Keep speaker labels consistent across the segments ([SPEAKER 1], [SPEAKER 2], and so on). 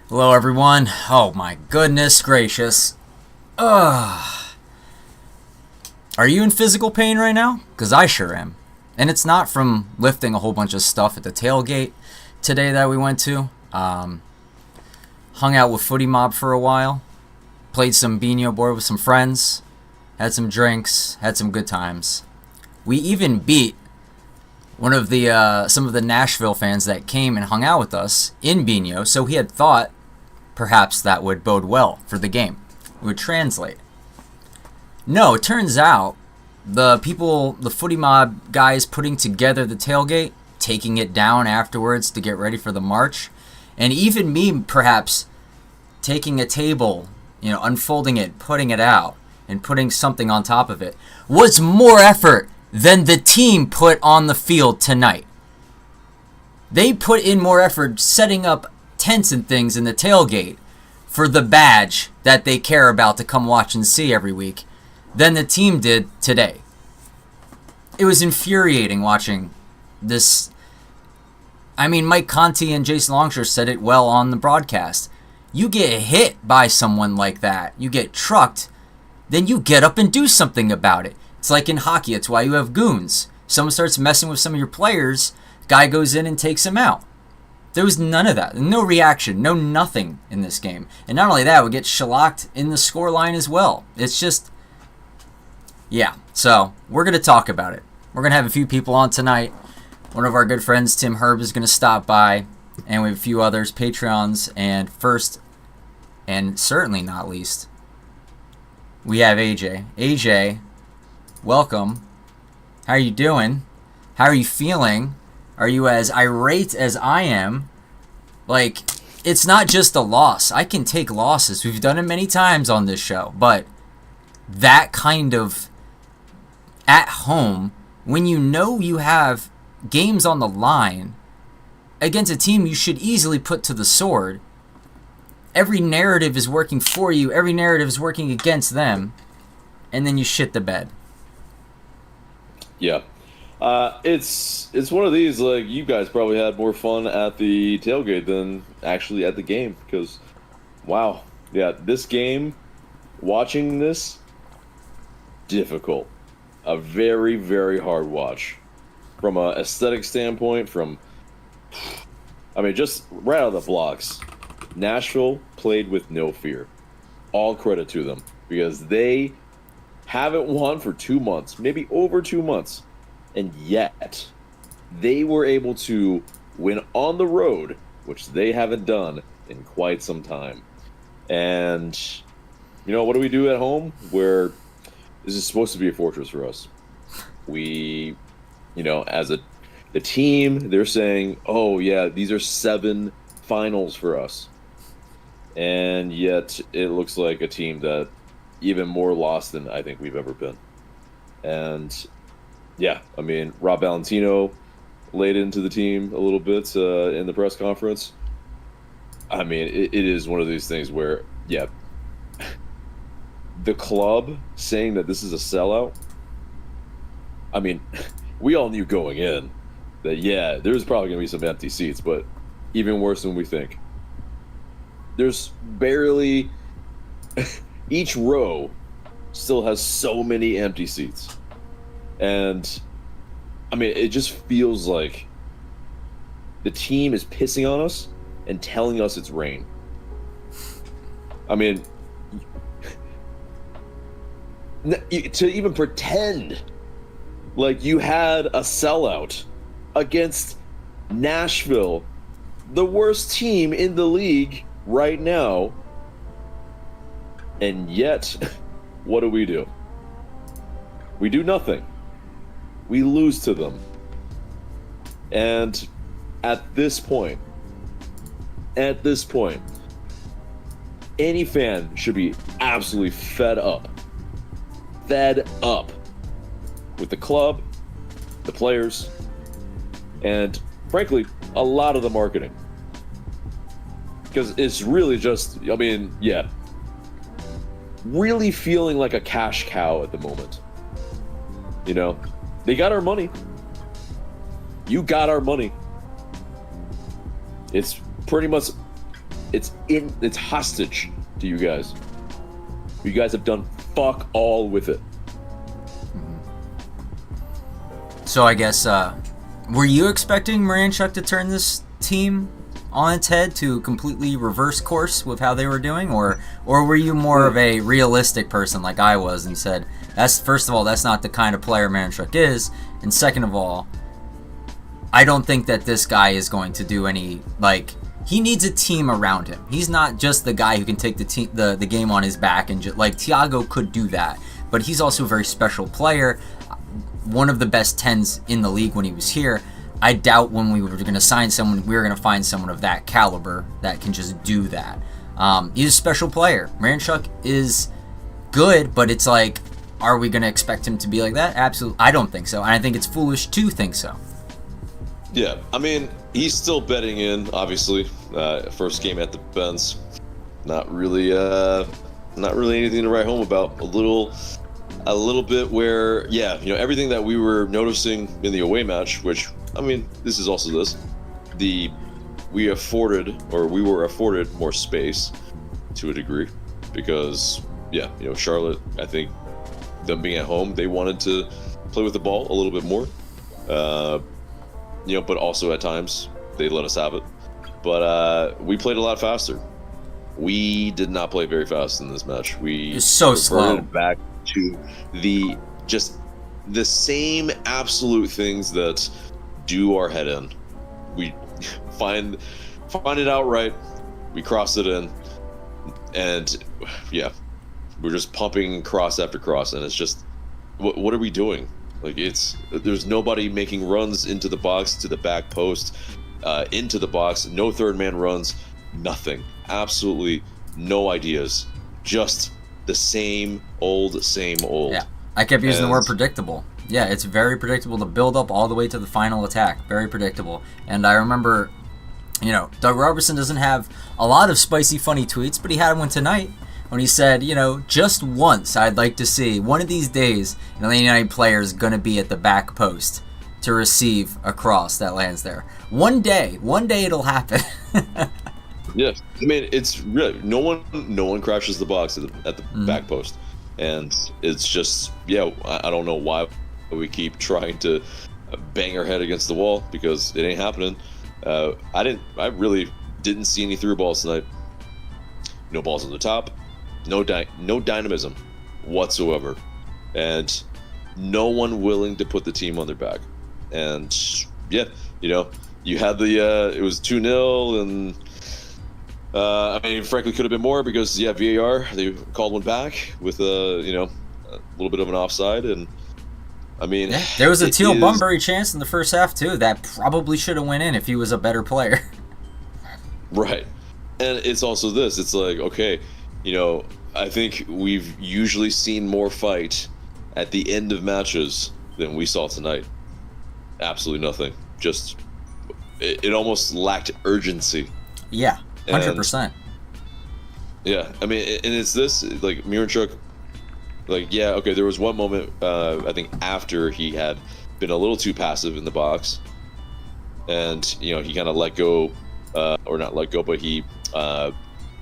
[SPEAKER 1] Hello, everyone. Oh my goodness gracious. Ugh. Are you in physical pain right now? Because I sure am. And it's not from lifting a whole bunch of stuff at the tailgate today that we went to. Hung out with Footy Mob for a while. Played some Beano board with some friends. Had some drinks. Had some good times. We even beat one of the some of the Nashville fans that came and hung out with us in Beano, so he had thought perhaps that would bode well for the game. It would translate. No, it turns out the Footy Mob guys putting together the tailgate, taking it down afterwards to get ready for the march, and even me perhaps taking a table, unfolding it, putting it out, and putting something on top of it, was more effort than the team put on the field tonight. They put in more effort setting up tents and things in the tailgate for the badge that they care about to come watch and see every week than the team did today. It was infuriating watching this. I mean, Mike Conti and Jason Longshore said it well on the broadcast. You get hit by someone like that, you get trucked, then you get up and do something about it. It's like in hockey, it's why you have goons. Someone starts messing with some of your players, guy goes in and takes him out. There was none of that. No reaction, no nothing in this game. And not only that, we get shellacked in the scoreline as well. It's just, yeah. So, we're going to talk about it. We're going to have a few people on tonight. One of our good friends, Tim Herb, is going to stop by. And we have a few others, Patreons. And first, and certainly not least, we have AJ. AJ, welcome. How are you doing? How are you feeling? Are you as irate as I am? Like, it's not just a loss. I can take losses. We've done it many times on this show. But that kind of at home, when you know you have games on the line against a team you should easily put to the sword, every narrative is working for you. Every narrative is working against them. And then you shit the bed.
[SPEAKER 2] Yeah. It's one of these, like, you guys probably had more fun at the tailgate than actually at the game, because, wow. Yeah, this game, watching this, difficult. A very, very hard watch. From a aesthetic standpoint, just right out of the blocks, Nashville played with no fear. All credit to them, because they haven't won for 2 months, maybe over 2 months. And yet, they were able to win on the road, which they haven't done in quite some time. And, what do we do at home? Where this is supposed to be a fortress for us. We, as the team, they're saying, oh, yeah, these are 7 finals for us. And yet, it looks like a team that even more lost than I think we've ever been. And yeah, Rob Valentino laid into the team a little bit in the press conference. It is one of these things where, yeah, the club saying that this is a sellout, we all knew going in that, yeah, there's probably going to be some empty seats, but even worse than we think. There's barely... Each row still has so many empty seats. And, it just feels like the team is pissing on us and telling us it's rain. To even pretend like you had a sellout against Nashville, the worst team in the league right now, and yet, what do? We do nothing. We lose to them. And at this point, any fan should be absolutely fed up with the club, the players, and frankly, a lot of the marketing. Because it's really just, really feeling like a cash cow at the moment. They got our money. You got our money. It's pretty much it's hostage to you guys. You guys have done fuck all with it.
[SPEAKER 1] So I guess, were you expecting Miranchuk to turn this team on its head to completely reverse course with how they were doing, or were you more of a realistic person like I was and said, that's, first of all, that's not the kind of player Miranchuk is, and second of all, I don't think that this guy is going to do any, like, he needs a team around him. He's not just the guy who can take the game on his back and just, like, Thiago could do that, but he's also a very special player, one of the best 10s in the league when he was here. I doubt when we were going to sign someone, we were going to find someone of that caliber that can just do that. He's a special player. Miranchuk is good, but it's like, are we going to expect him to be like that? Absolutely. I don't think so. And I think it's foolish to think so.
[SPEAKER 3] Yeah, I mean, he's still betting in, obviously. First game at the Benz. Not really anything to write home about. A little bit where, yeah, you know, everything that we were noticing in the away match, which, I mean, this is also this. We were afforded more space to a degree because, yeah, you know, Charlotte, I think, them being at home, they wanted to play with the ball a little bit more. You know, but also at times they let us have it. But we played a lot faster. We did not play very fast in this match.
[SPEAKER 1] It's so slow.
[SPEAKER 3] Back to the same absolute things that do our head in. We find it outright. We cross it in, and yeah, we're just pumping cross after cross, and it's just, what are we doing? Like, there's nobody making runs into the box, to the back post, into the box. No third man runs. Nothing. Absolutely no ideas. Just the same old.
[SPEAKER 1] Yeah, I kept using the word predictable. Yeah, it's very predictable to build up all the way to the final attack. Very predictable. And I remember, you know, Doug Robertson doesn't have a lot of spicy, funny tweets, but he had one tonight when he said, you know, just once I'd like to see one of these days an Atlanta United player is going to be at the back post to receive a cross that lands there. One day it'll happen.
[SPEAKER 3] Yeah, I mean, it's really no one crashes the box at the back post, and it's just, yeah, I don't know why we keep trying to bang our head against the wall, because it ain't happening. I really didn't see any through balls tonight. No balls on the top, no dynamism whatsoever, and no one willing to put the team on their back. And yeah, you know, you had it was 2-0, and I mean, frankly, could have been more because, yeah, VAR, they called one back with a little bit of an offside, and I mean,
[SPEAKER 1] yeah, there was a Teal Bunbury chance in the first half too that probably should have went in if he was a better player.
[SPEAKER 3] Right, and it's also this. It's like, okay, you know, I think we've usually seen more fight at the end of matches than we saw tonight. Absolutely nothing. Just it almost lacked urgency.
[SPEAKER 1] Yeah. 100%.
[SPEAKER 3] Yeah, I mean, and it's this, like, Miranchuk, like, yeah, okay, there was one moment, I think, after he had been a little too passive in the box, and, you know, he kind of let go, or not let go, but he,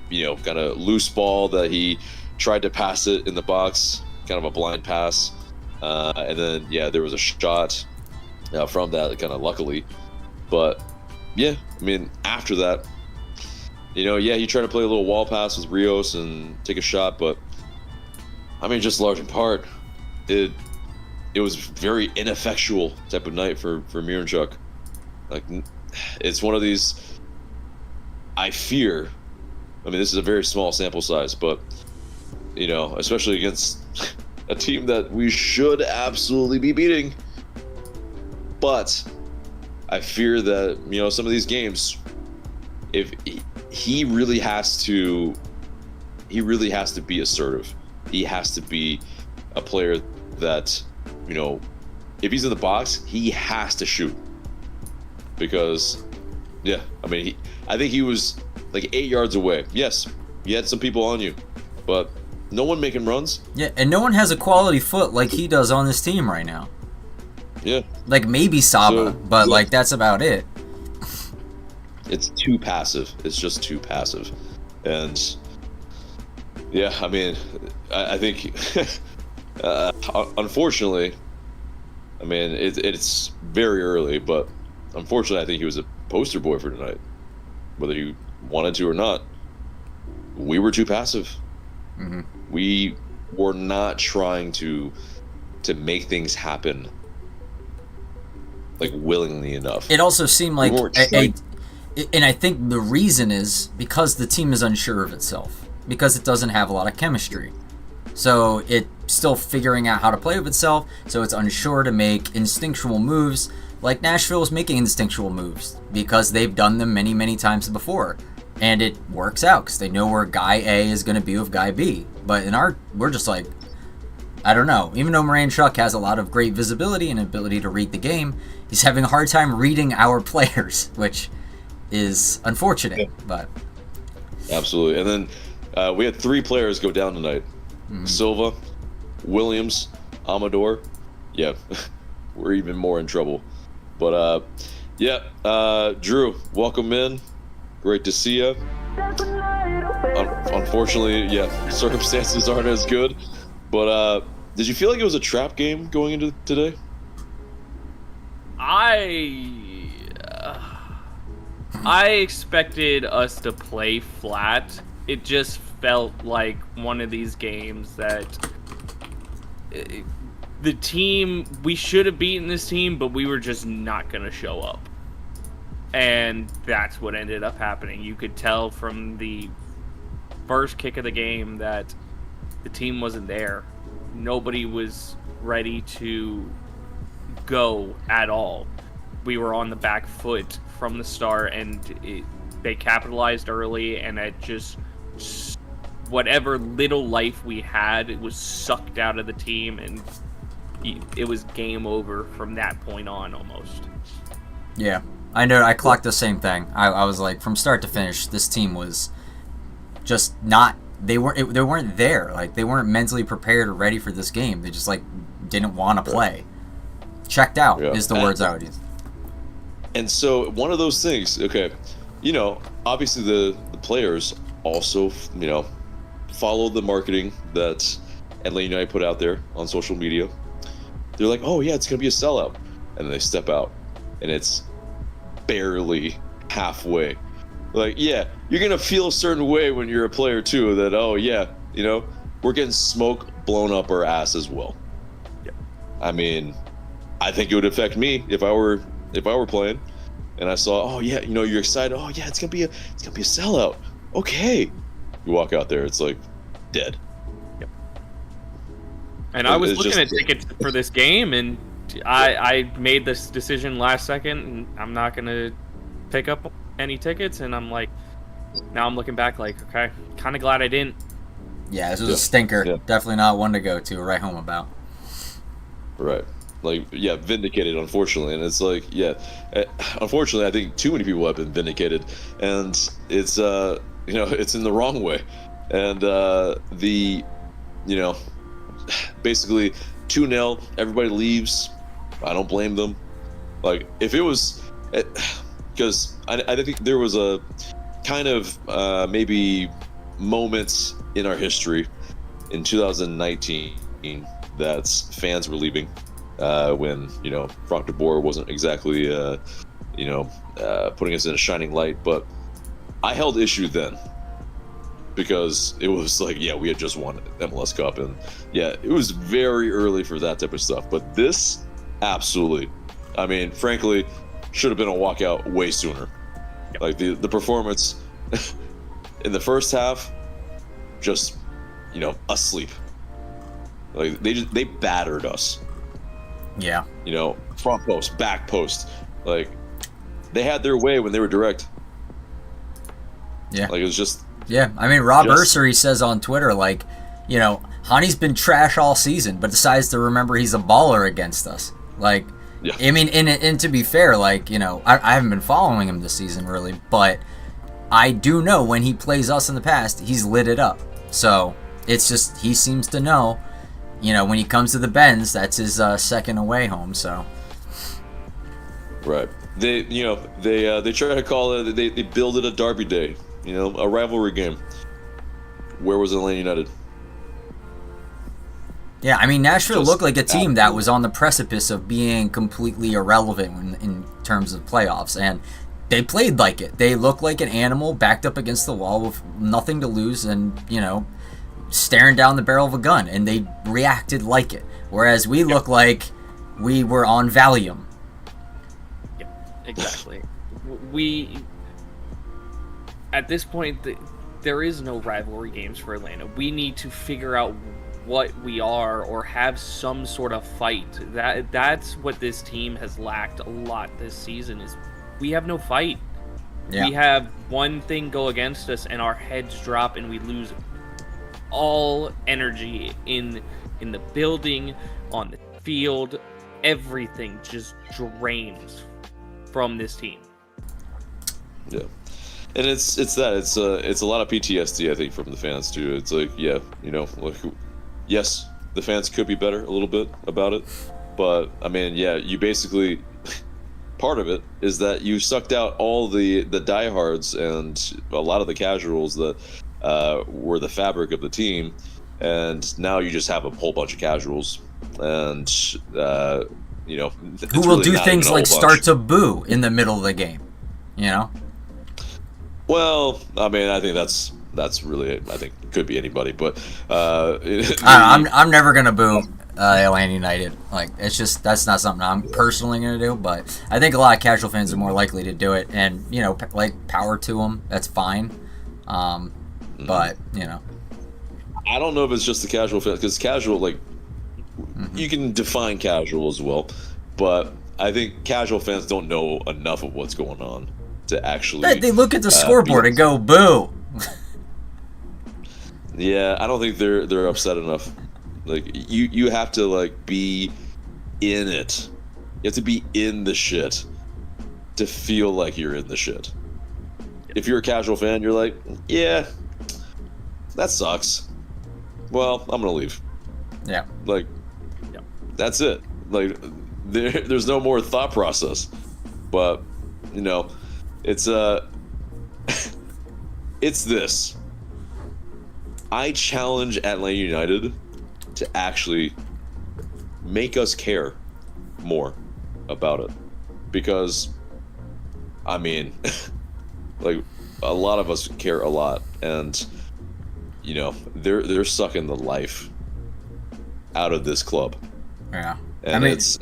[SPEAKER 3] you know, kind of loose ball that he tried to pass it in the box, kind of a blind pass, and then, yeah, there was a shot from that, kind of luckily, but, yeah, I mean, after that, you know, yeah, he tried to play a little wall pass with Rios and take a shot, but I mean, just large in part, it was very ineffectual type of night for Miranchuk. Like, it's one of these, I fear, I mean, this is a very small sample size, but, you know, especially against a team that we should absolutely be beating, but I fear that, you know, some of these games, if he really has to be assertive. He has to be a player that, you know, if he's in the box, he has to shoot. Because, yeah, I mean, I think he was like 8 yards away. Yes, you had some people on you, but no one making runs.
[SPEAKER 1] Yeah, and no one has a quality foot like he does on this team right now.
[SPEAKER 3] Yeah.
[SPEAKER 1] Like, maybe Saba, but, like, that's about it.
[SPEAKER 3] it's too passive. It's just too passive, and yeah, I mean, I think unfortunately, I mean it's very early, but unfortunately, I think he was a poster boy for tonight, whether you wanted to or not. We were too passive.
[SPEAKER 1] Mm-hmm.
[SPEAKER 3] We were not trying to make things happen like willingly enough.
[SPEAKER 1] It also seemed like,
[SPEAKER 3] We
[SPEAKER 1] and I think the reason is because the team is unsure of itself, because it doesn't have a lot of chemistry. So it's still figuring out how to play with itself, so it's unsure to make instinctual moves, like Nashville is making instinctual moves, because they've done them many, many times before. And it works out, because they know where guy A is going to be with guy B. But we're just like, I don't know. Even though Miranchuk has a lot of great visibility and ability to read the game, he's having a hard time reading our players, which is unfortunate.
[SPEAKER 3] Yeah.
[SPEAKER 1] But
[SPEAKER 3] Absolutely. And then we had 3 players go down tonight.
[SPEAKER 1] Mm-hmm.
[SPEAKER 3] Silva, Williams, Amador. Yeah, we're even more in trouble. But Drew, welcome in. Great to see you. Unfortunately, yeah, circumstances aren't as good. But did you feel like it was a trap game going into today?
[SPEAKER 4] I expected us to play flat. It just felt like one of these games that the team, we should have beaten this team, but we were just not going to show up. And that's what ended up happening. You could tell from the first kick of the game that the team wasn't there. Nobody was ready to go at all. We were on the back foot from the start, and they capitalized early, and it just, whatever little life we had, it was sucked out of the team, and it was game over from that point on almost.
[SPEAKER 1] yeah, I know. I clocked the same thing. I was like, from start to finish, this team was just not. They weren't there. Like, they weren't mentally prepared or ready for this game. They just didn't want to play. Checked out is the words I would use.
[SPEAKER 3] And so one of those things, okay, obviously the players also, follow the marketing that Atlanta United put out there on social media. They're like, oh yeah, it's going to be a sellout. And then they step out and it's barely halfway. Like, yeah, you're going to feel a certain way when you're a player too, that, oh yeah, we're getting smoke blown up our ass as well.
[SPEAKER 4] Yep.
[SPEAKER 3] I mean, I think it would affect me if I were playing and I saw, oh yeah, you're excited. Oh yeah, it's gonna be a sellout. Okay. You walk out there, it's like dead.
[SPEAKER 4] Yep. And I was looking at tickets for this game, and I made this decision last second, and I'm not gonna pick up any tickets. And I'm like, now I'm looking back, like, okay, kind of glad I didn't.
[SPEAKER 1] Yeah, this was a stinker.
[SPEAKER 3] Yeah.
[SPEAKER 1] Definitely not one to go to or write home about.
[SPEAKER 3] Right. Like, yeah, vindicated, unfortunately. And it's like, yeah, unfortunately, I think too many people have been vindicated. And it's, it's in the wrong way. And basically 2-0, everybody leaves. I don't blame them. Like, if it was, because I think there was a kind of maybe moments in our history in 2019 that fans were leaving. When Frank de Boer wasn't exactly putting us in a shining light, but I held issue then because it was like, yeah, we had just won MLS Cup, and yeah, it was very early for that type of stuff. But this, absolutely, I mean, frankly, should have been a walkout way sooner.
[SPEAKER 4] Yep.
[SPEAKER 3] Like the performance in the first half, just asleep. Like they battered us.
[SPEAKER 1] Yeah.
[SPEAKER 3] Front post, back post. Like, they had their way when they were direct.
[SPEAKER 1] Yeah.
[SPEAKER 3] Like, it was just...
[SPEAKER 1] Yeah. I mean, Rob Ursery says on Twitter, like, Hani's been trash all season, but decides to remember he's a baller against us. Like, yeah. I mean, and to be fair, like, I haven't been following him this season, really, but I do know when he plays us in the past, he's lit it up. So, it's just, he seems to know... when he comes to the Bends, that's his second away home, so.
[SPEAKER 3] Right. they try to call it, they build it a derby day, a rivalry game. Where was Atlanta United?
[SPEAKER 1] Yeah, I mean, Nashville
[SPEAKER 3] Just
[SPEAKER 1] looked like a team that
[SPEAKER 3] absolutely.
[SPEAKER 1] was on the precipice of being completely irrelevant in terms of playoffs, and they played like it. They looked like an animal backed up against the wall with nothing to lose and, staring down the barrel of a gun, and they reacted like it. Whereas we look like we were on Valium.
[SPEAKER 4] Yeah, exactly. We, at this point, there is no rivalry games for Atlanta. We need to figure out what we are or have some sort of fight. That's what this team has lacked a lot this season is we have no fight.
[SPEAKER 1] Yeah.
[SPEAKER 4] We have one thing go against us and our heads drop and we lose all energy in the building, on the field. Everything just drains from this team.
[SPEAKER 3] Yeah. And it's a lot of PTSD, I think, from the fans too. It's like, yes, the fans could be better a little bit about it, but I mean, yeah, you basically part of it is that you sucked out all the diehards and a lot of the casuals that were the fabric of the team, and now you just have a whole bunch of casuals, and
[SPEAKER 1] Who will do things like start to boo in the middle of the game,
[SPEAKER 3] Well, I mean, I think that's really, I think it could be anybody, but
[SPEAKER 1] I'm never gonna boo Atlanta United. Like, it's just, that's not something I'm personally gonna do. But I think a lot of casual fans are more likely to do it, and power to them. That's fine. But
[SPEAKER 3] I don't know if it's just the casual fan, because casual, like, you can define casual as well, but I think casual fans don't know enough of what's going on to actually.
[SPEAKER 1] They look at the scoreboard and go boo.
[SPEAKER 3] Yeah, I don't think they're upset enough. Like, you have to, like, be in it. You have to be in the shit to feel like you're in the shit. If you're a casual fan, you're like, yeah, that sucks. Well, I'm gonna leave.
[SPEAKER 1] Yeah.
[SPEAKER 3] Like, that's it. Like, there's no more thought process. But, it's it's this. I challenge Atlanta United to actually make us care more about it, because I mean, like, a lot of us care a lot, and they're sucking the life out of this club.
[SPEAKER 1] Yeah.
[SPEAKER 3] And
[SPEAKER 1] I mean,
[SPEAKER 3] it's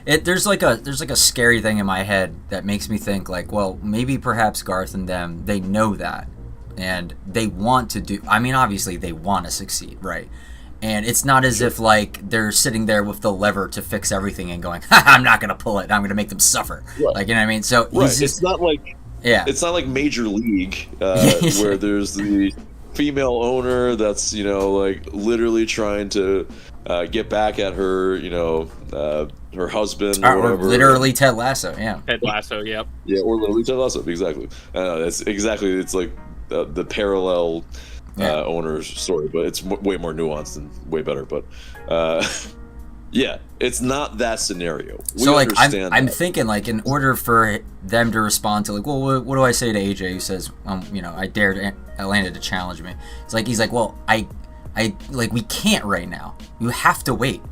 [SPEAKER 1] there's like a scary thing in my head that makes me think, like, well, maybe perhaps Garth and them, they know that, and they want to do. I mean, obviously they want to succeed, right? And it's not as if, like, they're sitting there with the lever to fix everything and going, I'm not gonna pull it. I'm gonna make them suffer.
[SPEAKER 3] Right.
[SPEAKER 1] Like, you know what I mean? So
[SPEAKER 3] right.
[SPEAKER 1] he's just,
[SPEAKER 3] It's not like it's not like Major League where there's the female owner that's like literally trying to get back at her her husband or
[SPEAKER 1] or
[SPEAKER 3] whatever.
[SPEAKER 1] literally Ted Lasso. Yeah.
[SPEAKER 4] Ted Lasso, yep.
[SPEAKER 3] Yeah, or literally Ted Lasso, exactly. It's like the parallel owner's story, but it's way more nuanced and way better. But yeah, it's not that scenario.
[SPEAKER 1] So, like, I'm thinking, like, in order for them to respond to, like, well, what do I say to AJ who says, I dared Atlanta to challenge me? It's like, he's like, well, I like, we can't right now. You have to wait.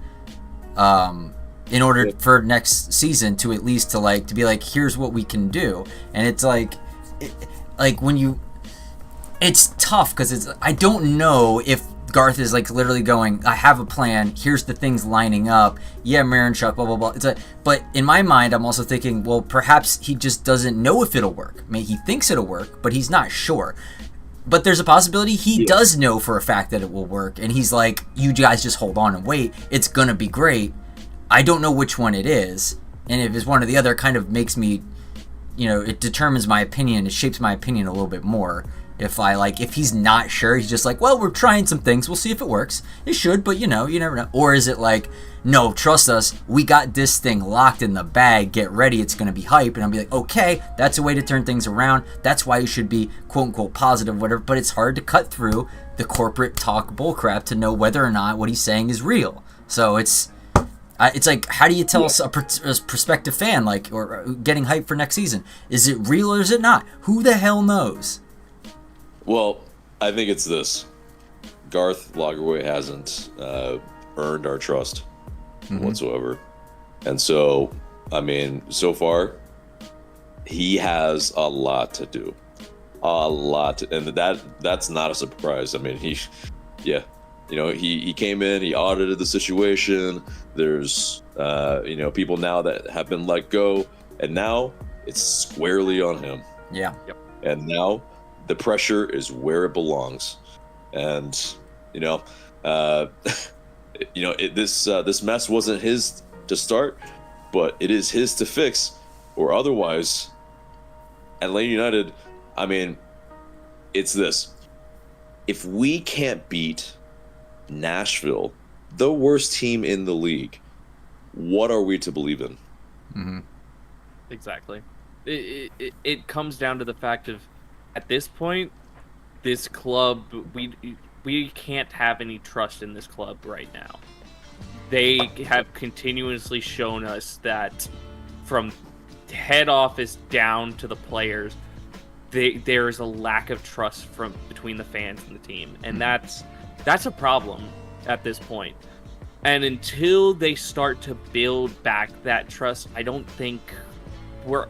[SPEAKER 1] In order for next season to at least to be like, here's what we can do. And it's like, it's tough because I don't know if Garth is like literally going, I have a plan, here's the things lining up, Miranchuk, blah blah blah. It's like, but in my mind I'm also thinking, well, perhaps he just doesn't know if it'll work. I mean, he thinks it'll work, but he's not sure. But there's a possibility he does know for a fact that it will work, and he's like, you guys just hold on and wait, it's gonna be great. I don't know which one it is, and if it's one or the other, it kind of makes me, it determines my opinion, it shapes my opinion a little bit more. If he's not sure, he's just like, well, we're trying some things, we'll see if it works. It should, but you never know. Or is it like, no, trust us, we got this thing locked in the bag, get ready, it's going to be hype. And I'll be like, okay, that's a way to turn things around. That's why you should be, quote unquote, positive, whatever. But it's hard to cut through the corporate talk bullcrap to know whether or not what he's saying is real. So It's like, how do you tell a prospective fan, like, or getting hyped for next season? Is it real or is it not? Who the hell knows?
[SPEAKER 3] Well, I think it's this. Garth Lagerwey hasn't earned our trust whatsoever. And so, I mean, so far, he has a lot to do. A lot. And that's not a surprise. I mean, he came in, he audited the situation. There's, people now that have been let go. And now it's squarely on him.
[SPEAKER 1] Yeah.
[SPEAKER 4] Yep.
[SPEAKER 3] And now the pressure is where it belongs. And, this mess wasn't his to start, but it is his to fix, or otherwise, Atlanta United, I mean, it's this. If we can't beat Nashville, the worst team in the league, what are we to believe in?
[SPEAKER 1] Mm-hmm.
[SPEAKER 4] Exactly. It comes down to the fact of, at this point, this club, we can't have any trust in this club right now. They have continuously shown us that from head office down to the players, there is a lack of trust between the fans and the team, and that's a problem at this point. And until they start to build back that trust, I don't think we're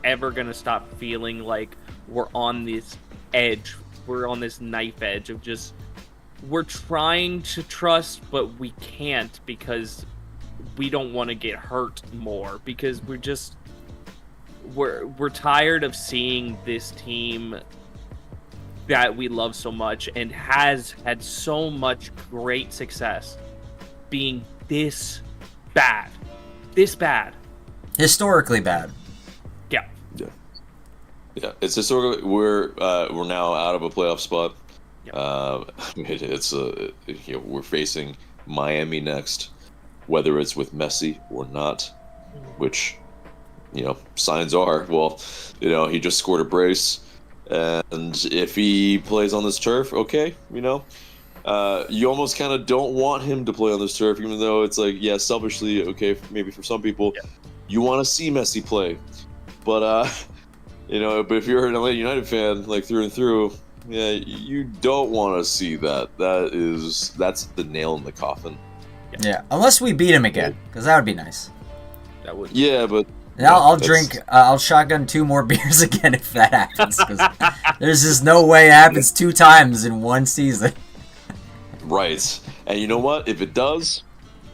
[SPEAKER 4] ever gonna stop feeling like we're on this edge. We're on this knife edge of just, we're trying to trust, but we can't because we don't want to get hurt more, because we're tired of seeing this team that we love so much and has had so much great success being this bad.
[SPEAKER 1] Historically bad.
[SPEAKER 4] Yeah.
[SPEAKER 3] Yeah, it's historically we're now out of a playoff spot. Yep. We're facing Miami next, whether it's with Messi or not, which signs are, he just scored a brace, and if he plays on this turf, okay, you almost kind of don't want him to play on this turf, even though it's like, selfishly, okay, maybe for some people, you want to see Messi play, but but if you're an Atlanta United fan, like through and through, you don't want to see that. That's the nail in the coffin.
[SPEAKER 1] Yeah, unless we beat him again, because that would be nice.
[SPEAKER 4] That would.
[SPEAKER 3] Yeah, but
[SPEAKER 1] I'll drink. I'll shotgun 2 more beers again if that happens. Because there's just no way it happens 2 times in one season.
[SPEAKER 3] Right, and you know what? If it does,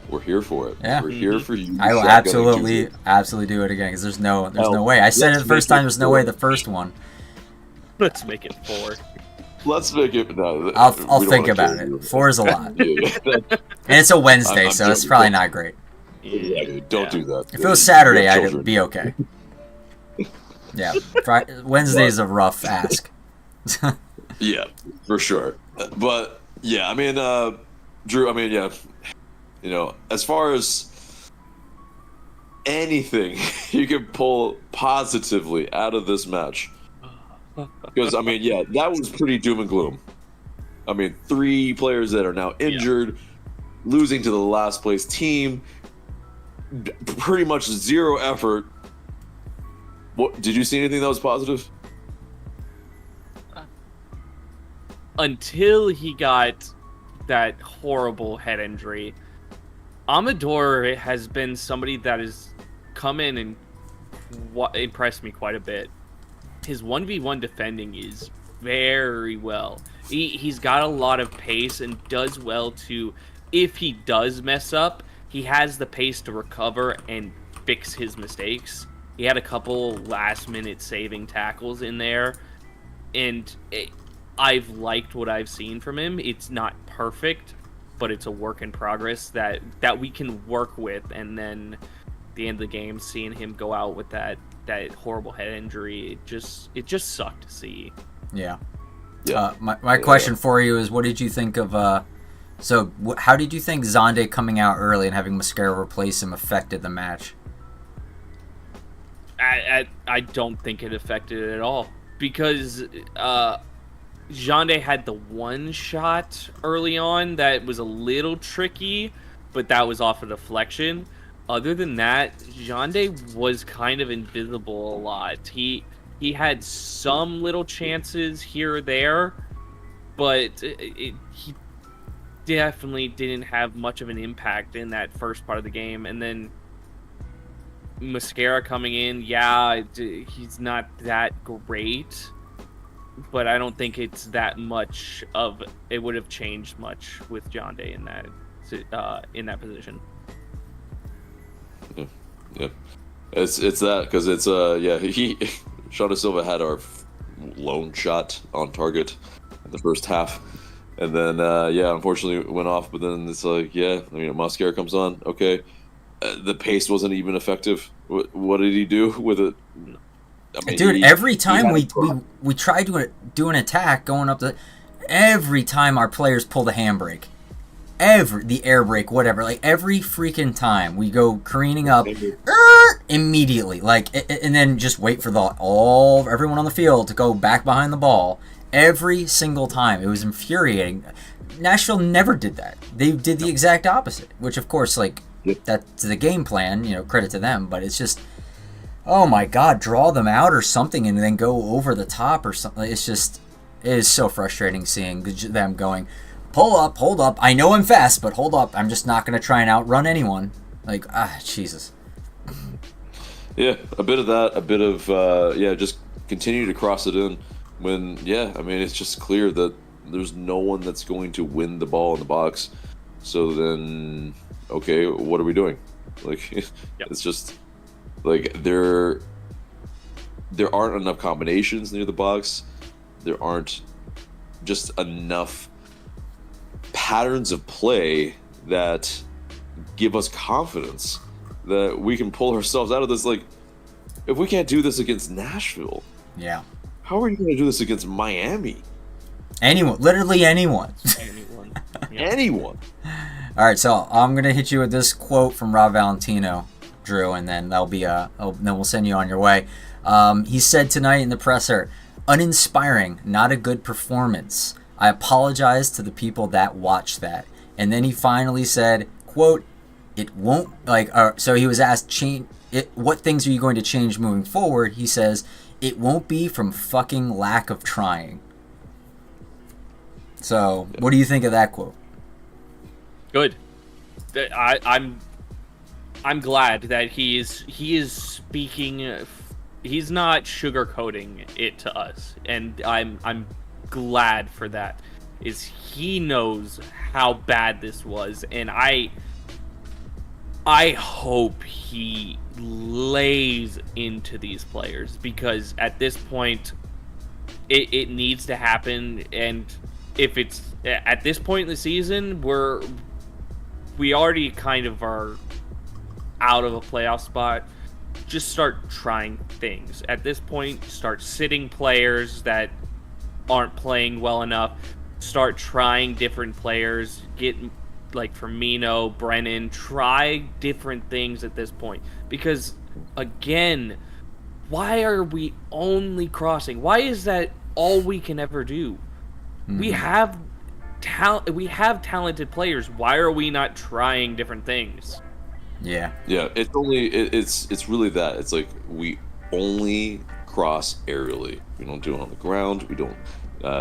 [SPEAKER 3] we're here for it.
[SPEAKER 1] Yeah.
[SPEAKER 3] We're here for you.
[SPEAKER 1] I will absolutely do it again because there's no way. I said it the first time. There's no way the first one.
[SPEAKER 4] Let's make it 4.
[SPEAKER 3] Let's make it. No,
[SPEAKER 1] I'll think about it. 4 is a lot, and it's a Wednesday, so it's probably not great.
[SPEAKER 3] Exactly. Don't do that.
[SPEAKER 1] If it was Saturday, I'd be okay. Yeah, Wednesday is a rough ask.
[SPEAKER 3] Yeah, for sure. But yeah, I mean, Drew. I mean, as far as anything you can pull positively out of this match, because I mean, that was pretty doom and gloom. I mean, 3 players that are now injured, losing to the last place team, pretty much 0 effort. What did you see anything that was positive?
[SPEAKER 4] Until he got that horrible head injury, Amador has been somebody that has come in and impressed me quite a bit. His 1v1 defending is very well. He's got a lot of pace and does well to, if he does mess up, he has the pace to recover and fix his mistakes. He had a couple last-minute saving tackles in there, and I've liked what I've seen from him. It's not perfect, but it's a work in progress that we can work with. And then at the end of the game, seeing him go out with that horrible head injury, it just sucked to see.
[SPEAKER 1] Yeah. My question for you is, what did you think of? How did you think Zonde coming out early and having Mascara replace him affected the match?
[SPEAKER 4] I don't think it affected it at all, because Zonde had the one shot early on that was a little tricky, but that was off a deflection. Other than that, Jande was kind of invisible a lot. He had some little chances here or there, but he definitely didn't have much of an impact in that first part of the game. And then Mascara coming in, yeah, he's not that great, but I don't think it's that much of it would have changed much with Jande in that position.
[SPEAKER 3] Yeah, it's that because it's Shauna Silva had our lone shot on target in the first half, and then unfortunately it went off. But then it's like, Mascara comes on. Okay, the pace wasn't even effective. What did he do with it? I mean,
[SPEAKER 1] dude, every time we tried to do an attack going up every time our players pulled a handbrake. The air brake, whatever, like every freaking time we go careening up immediately, like, and then just wait for everyone on the field to go back behind the ball every single time. It was infuriating. Nashville never did that. They did the exact opposite, which of course, like, that's the game plan, credit to them, but it's just, oh my God, draw them out or something and then go over the top or something. It is so frustrating seeing them going, pull up, hold up. I know I'm fast, but hold up. I'm just not going to try and outrun anyone. Like, Jesus.
[SPEAKER 3] Yeah, a bit of that, a bit of, just continue to cross it in when, it's just clear that there's no one that's going to win the ball in the box. So then, okay, what are we doing? Like, It's just, like, there aren't enough combinations near the box. There aren't just enough patterns of play that give us confidence that we can pull ourselves out of this. Like, if we can't do this against Nashville, how are you going to do this against Miami?
[SPEAKER 1] Literally anyone.
[SPEAKER 3] Anyone.
[SPEAKER 1] All right, so I'm gonna hit you with this quote from Rob Valentino, Drew, and then then we'll send you on your way. He said tonight in the presser, "Uninspiring, not a good performance. I apologize to the people that watched that." And then he finally said, quote, "It won't," so he was asked, what things are you going to change moving forward? He says, "It won't be from fucking lack of trying." So, what do you think of that quote?
[SPEAKER 4] Good. I'm glad that he is speaking. He's not sugarcoating it to us, and I'm glad for that. Is he knows how bad this was, and I hope he lays into these players, because at this point it needs to happen. And if it's at this point in the season, we already kind of are out of a playoff spot. Just start trying things at this point. Start sitting players that aren't playing well enough. Start trying different players. Get like Firmino, Brennan. Try different things at this point, because again, why are we only crossing? Why is that all we can ever do? Mm-hmm. We have talented players. Why are we not trying different things?
[SPEAKER 3] Yeah. It's only it's really that. It's like we only cross aerially. We don't do it on the ground. We don't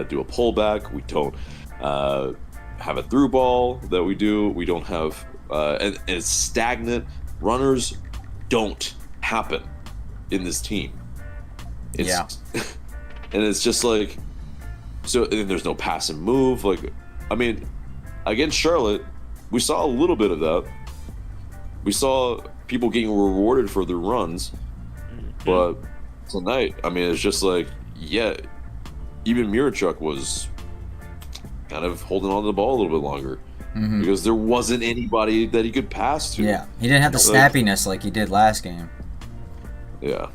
[SPEAKER 3] do a pullback. We don't have a through ball that we do. We don't have and it's stagnant. Runners don't happen in this team. And it's just like, so and there's no pass and move. Like, I mean, against Charlotte, we saw a little bit of that. We saw people getting rewarded for their runs, but tonight, I mean, it's just like, even Miranchuk was kind of holding on to the ball a little bit longer because there wasn't anybody that he could pass to.
[SPEAKER 1] Yeah, he didn't have the snappiness like he did last game.
[SPEAKER 3] Yeah,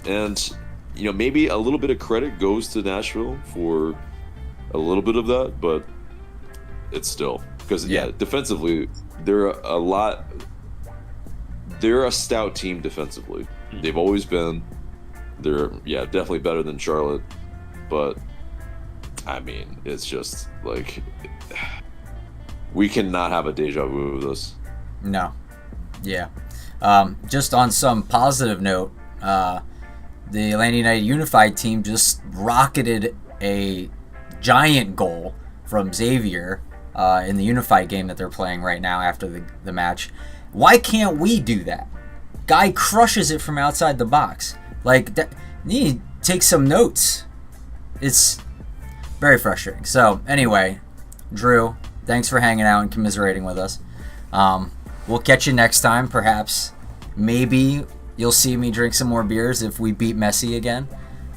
[SPEAKER 3] and maybe a little bit of credit goes to Nashville for a little bit of that, but it's still because defensively they're a stout team defensively. They've always been. They're definitely better than Charlotte, but I mean, it's just like we cannot have a deja vu of this.
[SPEAKER 1] No. Yeah. Just on some positive note, the Atlanta United Unified team just rocketed a giant goal from Xavier in the Unified game that they're playing right now after the match. Why can't we do that? Guy crushes it from outside the box. Like, that, you need to take some notes. It's very frustrating. So, anyway, Drew, thanks for hanging out and commiserating with us. We'll catch you next time, perhaps. Maybe you'll see me drink some more beers if we beat Messi again.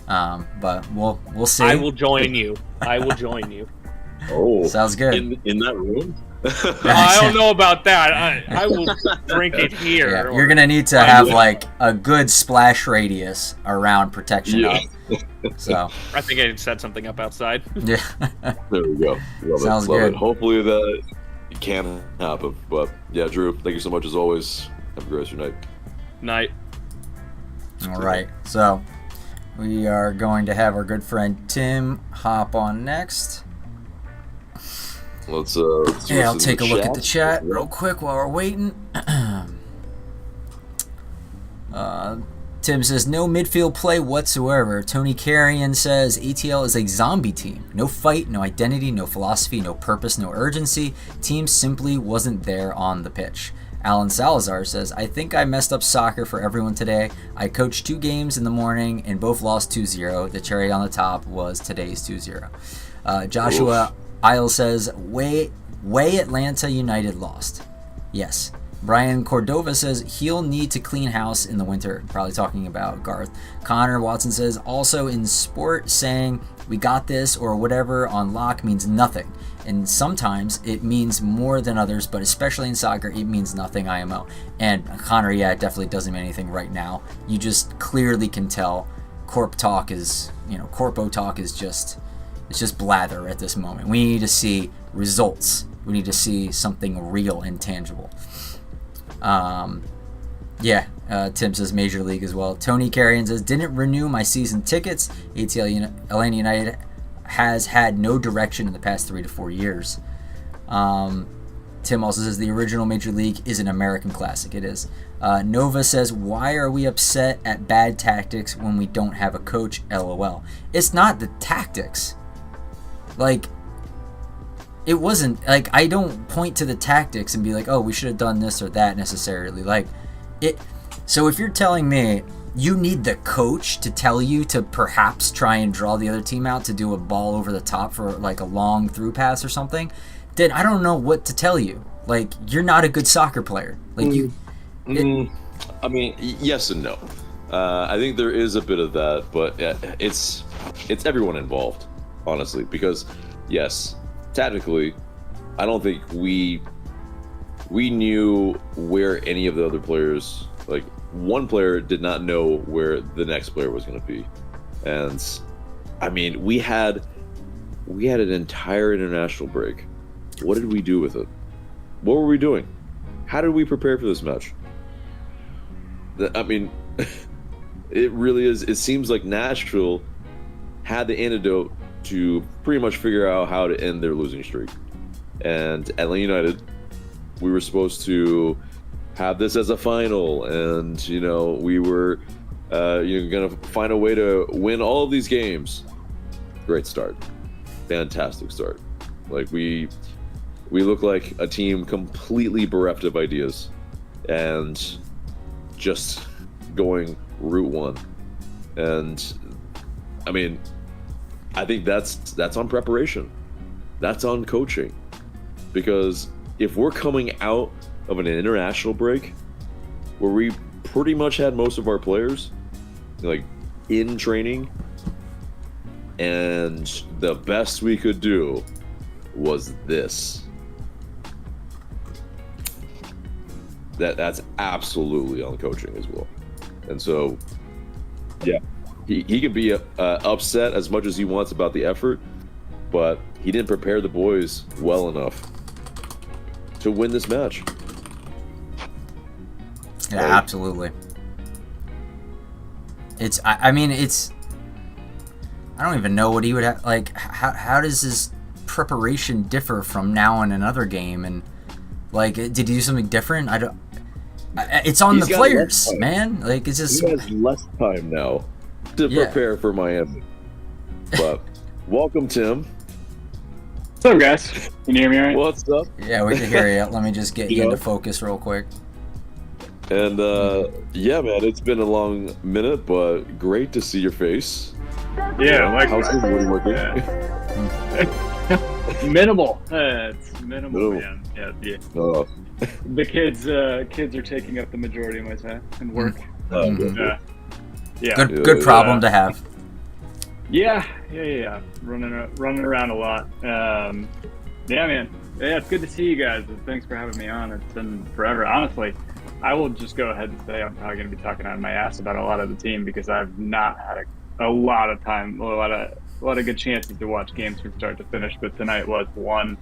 [SPEAKER 1] But we'll see.
[SPEAKER 4] I will join you. I will join you.
[SPEAKER 2] Oh,
[SPEAKER 1] sounds good.
[SPEAKER 3] In that room?
[SPEAKER 4] I don't know about that. I will drink it here.
[SPEAKER 1] Yeah, you're gonna need to have like a good splash radius around protection up. So
[SPEAKER 4] I think I set something up outside.
[SPEAKER 1] yeah,
[SPEAKER 3] There we go.
[SPEAKER 1] Sounds
[SPEAKER 3] Love
[SPEAKER 1] good.
[SPEAKER 3] it. Hopefully that can happen. But yeah, Drew, thank you so much as always. Have a great rest of your night.
[SPEAKER 4] Night.
[SPEAKER 1] all right. So we are going to have our good friend Tim hop on next.
[SPEAKER 3] Let's
[SPEAKER 1] Yeah, I'll take a look at the chat real quick while we're waiting. Tim says, no midfield play whatsoever. Tony Carrion says, ATL is a zombie team. No fight, no identity, no philosophy, no purpose, no urgency. Team simply wasn't there on the pitch. Alan Salazar says, I think I messed up soccer for everyone today. I coached 2 games in the morning and both lost 2-0. The cherry on the top was today's 2-0. Joshua Isle says, way Atlanta United lost. Yes. Brian Cordova says, he'll need to clean house in the winter. Probably talking about Garth. Connor Watson says, also in sport, saying we got this or whatever on lock means nothing. And sometimes it means more than others, but especially in soccer, it means nothing, IMO. And Connor, yeah, it definitely doesn't mean anything right now. You just clearly can tell corpo talk is just... It's just blather at this moment. We need to see results. We need to see something real and tangible. Tim says Major League as well. Tony Carrion says, didn't renew my season tickets. ATL Atlanta United has had no direction in the past 3 to 4 years. Tim also says the original Major League is an American classic. It is. Nova says, why are we upset at bad tactics when we don't have a coach? LOL. It's not the tactics. Like, it wasn't, like, I don't point to the tactics and be like, oh, we should have done this or that necessarily. Like, so if you're telling me you need the coach to tell you to perhaps try and draw the other team out to do a ball over the top for, like, a long through pass or something, then I don't know what to tell you. Like, you're not a good soccer player. Like,
[SPEAKER 3] I mean, yes and no. I think there is a bit of that, but it's everyone involved. Honestly, because yes, tactically, I don't think we knew where any of the other players, like one player did not know where the next player was going to be. And I mean, we had an entire international break. What did we do with it? What were we doing? How did we prepare for this match? I mean, it really is. It seems like Nashville had the antidote to pretty much figure out how to end their losing streak. And Atlanta United, we were supposed to have this as a final, and we were gonna find a way to win all of these games. Great start, fantastic start. Like we look like a team completely bereft of ideas and just going route one. And I mean, I think that's on preparation. That's on coaching. Because if we're coming out of an international break where we pretty much had most of our players like in training, and the best we could do was this, that's absolutely on coaching as well. And so, yeah. He can be upset as much as he wants about the effort, but he didn't prepare the boys well enough to win this match.
[SPEAKER 1] Yeah, absolutely. I mean, I don't even know what he would have, like, how does his preparation differ from now in another game? And Like, did he do something different? It's on
[SPEAKER 2] He's
[SPEAKER 1] the
[SPEAKER 2] got
[SPEAKER 1] players,
[SPEAKER 2] less time.
[SPEAKER 1] man. Like, it's just.
[SPEAKER 2] He has less time now to
[SPEAKER 1] Yeah.
[SPEAKER 2] prepare for Miami. But welcome, Tim.
[SPEAKER 5] What's up, guys? Can you hear me all right?
[SPEAKER 2] What's up?
[SPEAKER 1] Yeah, we can hear you. Let me just get you
[SPEAKER 2] Yeah.
[SPEAKER 1] into focus real quick.
[SPEAKER 2] And yeah, man, it's been a long minute, but great to see your face.
[SPEAKER 5] Yeah,
[SPEAKER 2] How's
[SPEAKER 5] like
[SPEAKER 2] everybody working?
[SPEAKER 5] minimal. It's minimal,
[SPEAKER 2] Minimal.
[SPEAKER 5] man. Yeah.
[SPEAKER 2] Oh,
[SPEAKER 5] The kids are taking up the majority of my time and work.
[SPEAKER 1] Mhm.
[SPEAKER 5] Yeah.
[SPEAKER 1] Good problem to have.
[SPEAKER 5] Yeah. Running around a lot. Yeah, man. Yeah, it's good to see you guys. And thanks for having me on. It's been forever. Honestly, I will just go ahead and say I'm probably going to be talking out of my ass about a lot of the team because I've not had a lot of time, a lot of good chances to watch games from start to finish. But tonight was one.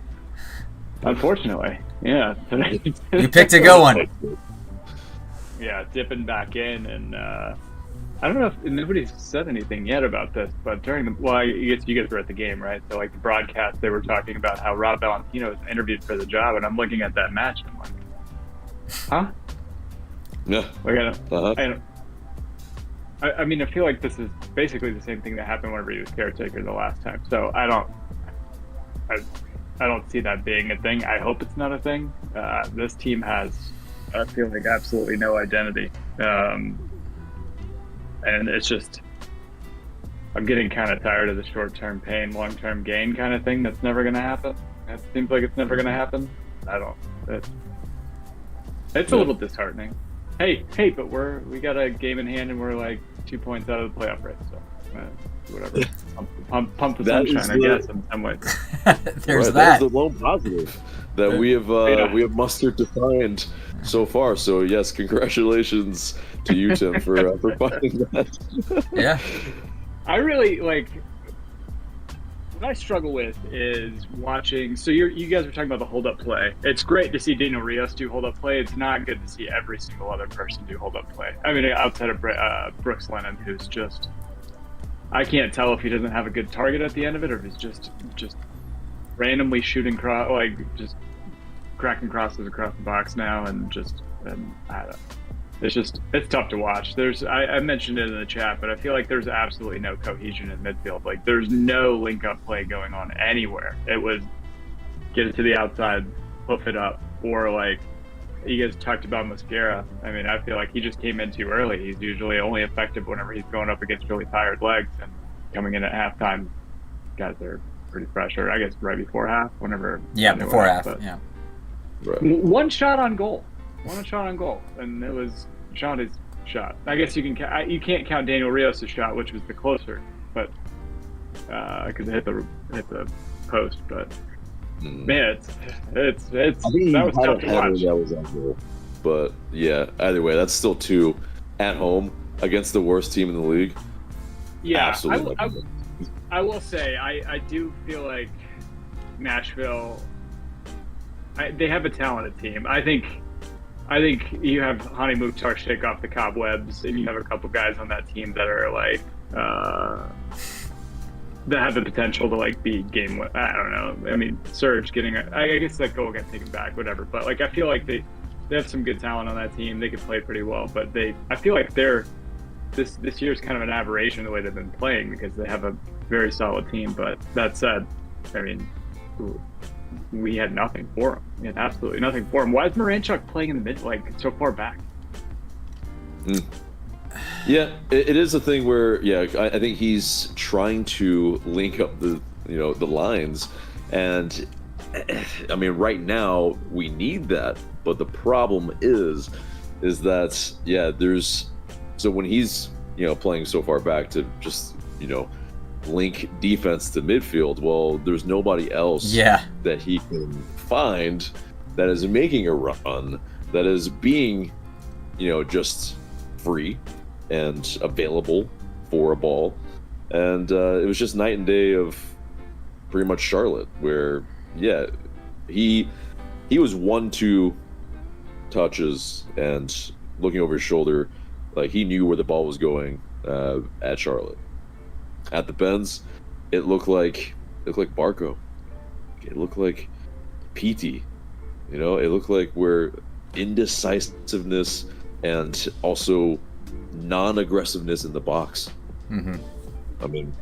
[SPEAKER 5] Unfortunately, yeah.
[SPEAKER 1] You picked a good one.
[SPEAKER 5] Yeah, dipping back in, and I don't know if nobody's said anything yet about this, but during the I guess you guys were at the game, right? So like the broadcast, they were talking about how Rob Valentino was interviewed for the job, and I'm looking at that match, and I'm like, huh?
[SPEAKER 2] yeah.
[SPEAKER 5] Like
[SPEAKER 2] Uh-huh.
[SPEAKER 5] I mean, I feel like this is basically the same thing that happened whenever he was caretaker the last time. So I don't see that being a thing. I hope it's not a thing. This team has, I feel like, absolutely no identity. And it's just, I'm getting kind of tired of the short-term pain, long-term gain kind of thing that's never going to happen. It seems like it's never going to happen. It's a little disheartening. Hey, but we got a game in hand and we're like 2 points out of the playoff race, so whatever. Pump the
[SPEAKER 2] That
[SPEAKER 5] sunshine,
[SPEAKER 2] is
[SPEAKER 5] I guess, in some ways.
[SPEAKER 1] There's
[SPEAKER 2] Right,
[SPEAKER 1] that.
[SPEAKER 2] That's the lone positive that we have mustered to find so far. So yes, congratulations to you, Tim, for finding that.
[SPEAKER 1] Yeah.
[SPEAKER 5] I really what I struggle with is watching. So you guys were talking about the hold-up play. It's great to see Daniel Rios do hold-up play. It's not good to see every single other person do hold-up play. I mean, outside of Brooks Lennon, who's just, I can't tell if he doesn't have a good target at the end of it, or if he's just randomly shooting just cracking crosses across the box now, and I don't know. It's tough to watch. I mentioned it in the chat, but I feel like there's absolutely no cohesion in midfield. Like, there's no link-up play going on anywhere. It was get it to the outside, hoof it up, or like you guys talked about Mosquera. I mean, I feel like he just came in too early. He's usually only effective whenever he's going up against really tired legs, and coming in at halftime, guys are pretty fresh. Or I guess right before half, whenever.
[SPEAKER 1] Yeah, before half.
[SPEAKER 5] But
[SPEAKER 1] Yeah.
[SPEAKER 2] Right.
[SPEAKER 5] one shot on goal, and it was Shonda's shot. I guess you can't count Daniel Rios' shot, which was the closer, but because it hit the post. But man, it's
[SPEAKER 2] I think
[SPEAKER 5] that was
[SPEAKER 2] he had
[SPEAKER 5] tough
[SPEAKER 2] a
[SPEAKER 5] to
[SPEAKER 2] header
[SPEAKER 5] watch.
[SPEAKER 2] that was on goal. But yeah, either way, that's still two at home against the worst team in the league.
[SPEAKER 5] Yeah,
[SPEAKER 2] Absolutely.
[SPEAKER 5] I will say I do feel like Nashville. They have a talented team. I think you have Hani Mukhtar shake off the cobwebs, and you have a couple guys on that team that are like that have the potential to like be game. I don't know. I mean, Serge getting I guess that goal got taken back, whatever. But like, I feel like they have some good talent on that team. They can play pretty well, but I feel like this year's kind of an aberration the way they've been playing, because they have a very solid team. But that said, I mean, we had nothing for him. We had absolutely nothing for him. Why is Miranchuk playing in the mid, like, so far back?
[SPEAKER 2] Yeah, it is a thing where I think he's trying to link up the lines, and I mean right now we need that, but the problem is that there's so when he's playing so far back to just link defense to midfield, well, there's nobody else that he can find that is making a run, that is being just free and available for a ball. And it was just night and day of pretty much Charlotte, where he was 1-2 touches and looking over his shoulder, like he knew where the ball was going at Charlotte. At the Benz, it looked like Barco. It looked like Petey. You know, it looked like we're indecisiveness and also non-aggressiveness in the box.
[SPEAKER 1] Mm-hmm.
[SPEAKER 2] I mean,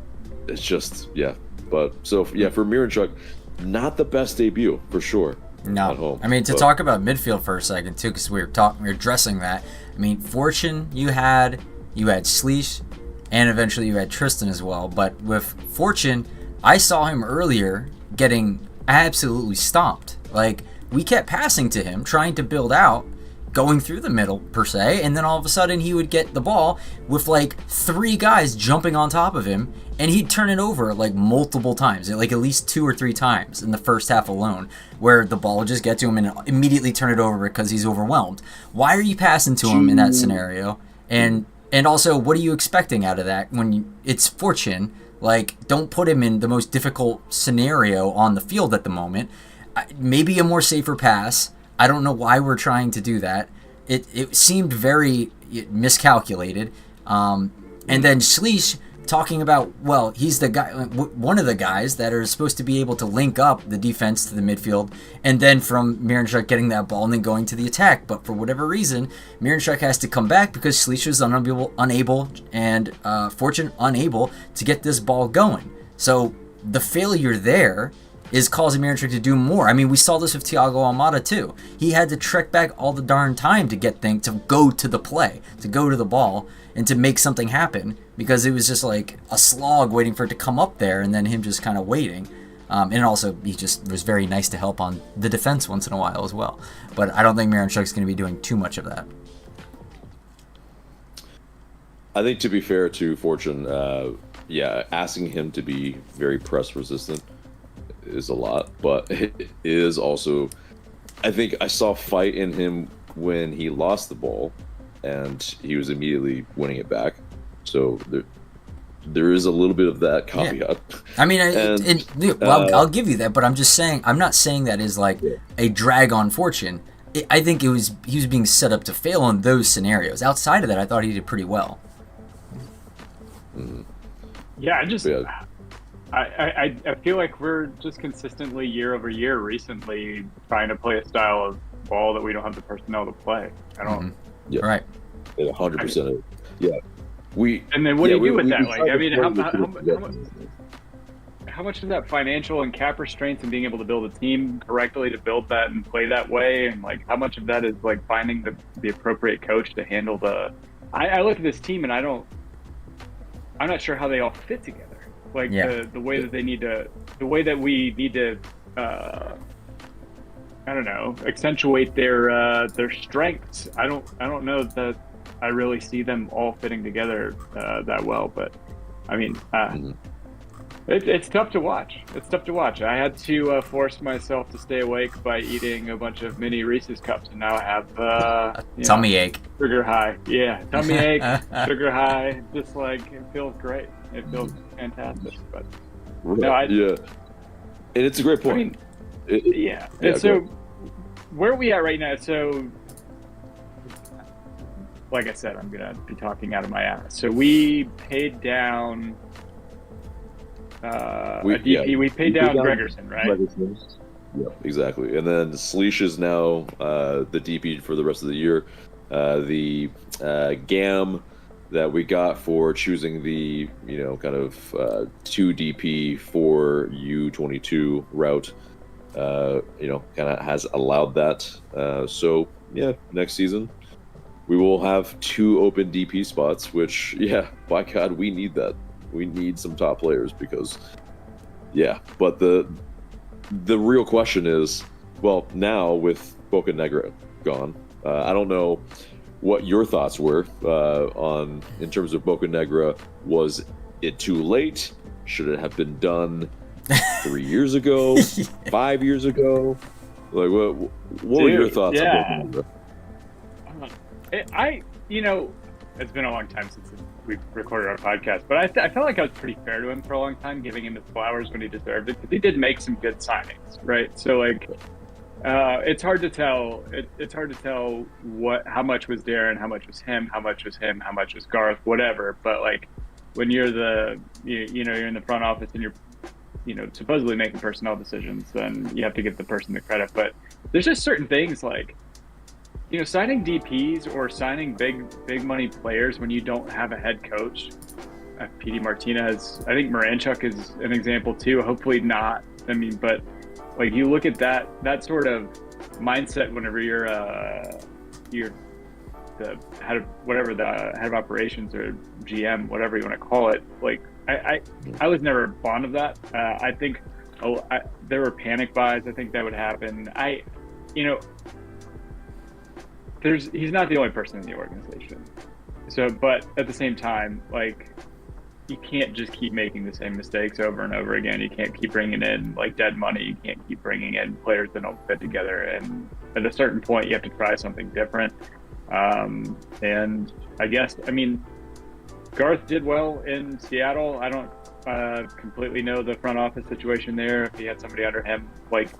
[SPEAKER 2] it's just, yeah. But so yeah, for Miranchuk, not the best debut for sure.
[SPEAKER 1] No,
[SPEAKER 2] at home,
[SPEAKER 1] I mean, to
[SPEAKER 2] but-
[SPEAKER 1] talk about midfield for a second too, because we were addressing that. I mean, Fortune, you had Sleesh, and eventually you had Tristan as well. But with Fortune, I saw him earlier getting absolutely stomped. Like, we kept passing to him, trying to build out, going through the middle per se, and then all of a sudden he would get the ball with like 3 guys jumping on top of him, and he'd turn it over like multiple times, like at least 2 or 3 times in the first half alone, where the ball would just get to him and immediately turn it over because he's overwhelmed. Why are you passing to him in that scenario? And also, what are you expecting out of that when it's Fortune? Like, don't put him in the most difficult scenario on the field at the moment. Maybe a more safer pass. I don't know why we're trying to do that. It seemed very miscalculated. And then Sleesh talking about, well, he's the guy, one of the guys that are supposed to be able to link up the defense to the midfield, and then from Miranchuk getting that ball and then going to the attack. But for whatever reason, Miranchuk has to come back because Sleesh was unable and Fortune unable to get this ball going. So the failure there is causing Miranchuk to do more. I mean, we saw this with Thiago Almada too. He had to trek back all the darn time to get things, to go to the play, to go to the ball, and to make something happen, because it was just like a slog waiting for it to come up there, and then him just kind of waiting. And also, he just was very nice to help on the defense once in a while as well. But I don't think Miranchuk's going to be doing too much of that.
[SPEAKER 3] I think, to be fair to Fortune, asking him to be very press resistant is a lot, but it is also, I think I saw fight in him when he lost the ball and he was immediately winning it back. So there is a little bit of that caveat.
[SPEAKER 1] Yeah. I mean, I'll give you that, but I'm just saying, I'm not saying that is like a drag on Fortune. I think he was being set up to fail in those scenarios. Outside of that, I thought he did pretty well.
[SPEAKER 3] Mm-hmm.
[SPEAKER 5] Yeah, I feel like we're just consistently year over year recently trying to play a style of ball that we don't have the personnel to play. I don't.
[SPEAKER 1] Mm-hmm. Yeah. Right.
[SPEAKER 2] 100%. Yeah.
[SPEAKER 5] And then what do you do with that? Like, I mean, how much is that financial and cap restraints and being able to build a team correctly to build that and play that way? And like, how much of that is like finding the appropriate coach to handle the? I look at this team and I'm not sure how they all fit together. Like the way that they need to, the way that we need to, I don't know, accentuate their strengths. I don't know that I really see them all fitting together that well. But I mean, it's tough to watch. It's tough to watch. I had to force myself to stay awake by eating a bunch of mini Reese's cups, and now I have
[SPEAKER 1] tummy ache.
[SPEAKER 5] Sugar high. Yeah, tummy ache, sugar high. Just like, it feels great. It feels fantastic. But no,
[SPEAKER 3] and it's a great point.
[SPEAKER 5] I mean, and so where are we at right now? So, like I said, I'm gonna be talking out of my ass. So we paid down a DP. We paid down Gregerson, right?
[SPEAKER 3] Yeah, exactly. And then Sleesh is now the DP for the rest of the year. The GAM that we got for choosing the, kind of 2 DP for U22 route, kind of has allowed that. So, next season we will have 2 open DP spots, which, by God, we need that. We need some top players because, but the real question is, well, now with Bocanegra gone, I don't know what your thoughts were in terms of Bocanegra. Was it too late? Should it have been done 3 years ago, 5 years ago? Like, what were your thoughts on Bocanegra?
[SPEAKER 5] It's been a long time since we've recorded our podcast, but I felt like I was pretty fair to him for a long time, giving him his flowers when he deserved it, because he did make some good signings, right? So, like, it's hard to tell. It's hard to tell how much was Darren, how much was him, how much was Garth, whatever. But like, when you're you're in the front office and you're supposedly making personnel decisions, then you have to give the person the credit. But there's just certain things like, signing DPs or signing big money players when you don't have a head coach. PD Martinez, I think Miranchuk is an example too. Hopefully not. I mean, but like you look at that sort of mindset whenever you're the head of operations or GM, whatever you want to call it. Like I was never fond of that. I think there were panic buys. I think that would happen. He's not the only person in the organization. So, but at the same time, like, you can't just keep making the same mistakes over and over again. You can't keep bringing in like dead money. You can't keep bringing in players that don't fit together. And at a certain point, you have to try something different. And I guess, Garth did well in Seattle. I don't completely know the front office situation there, if he had somebody under him like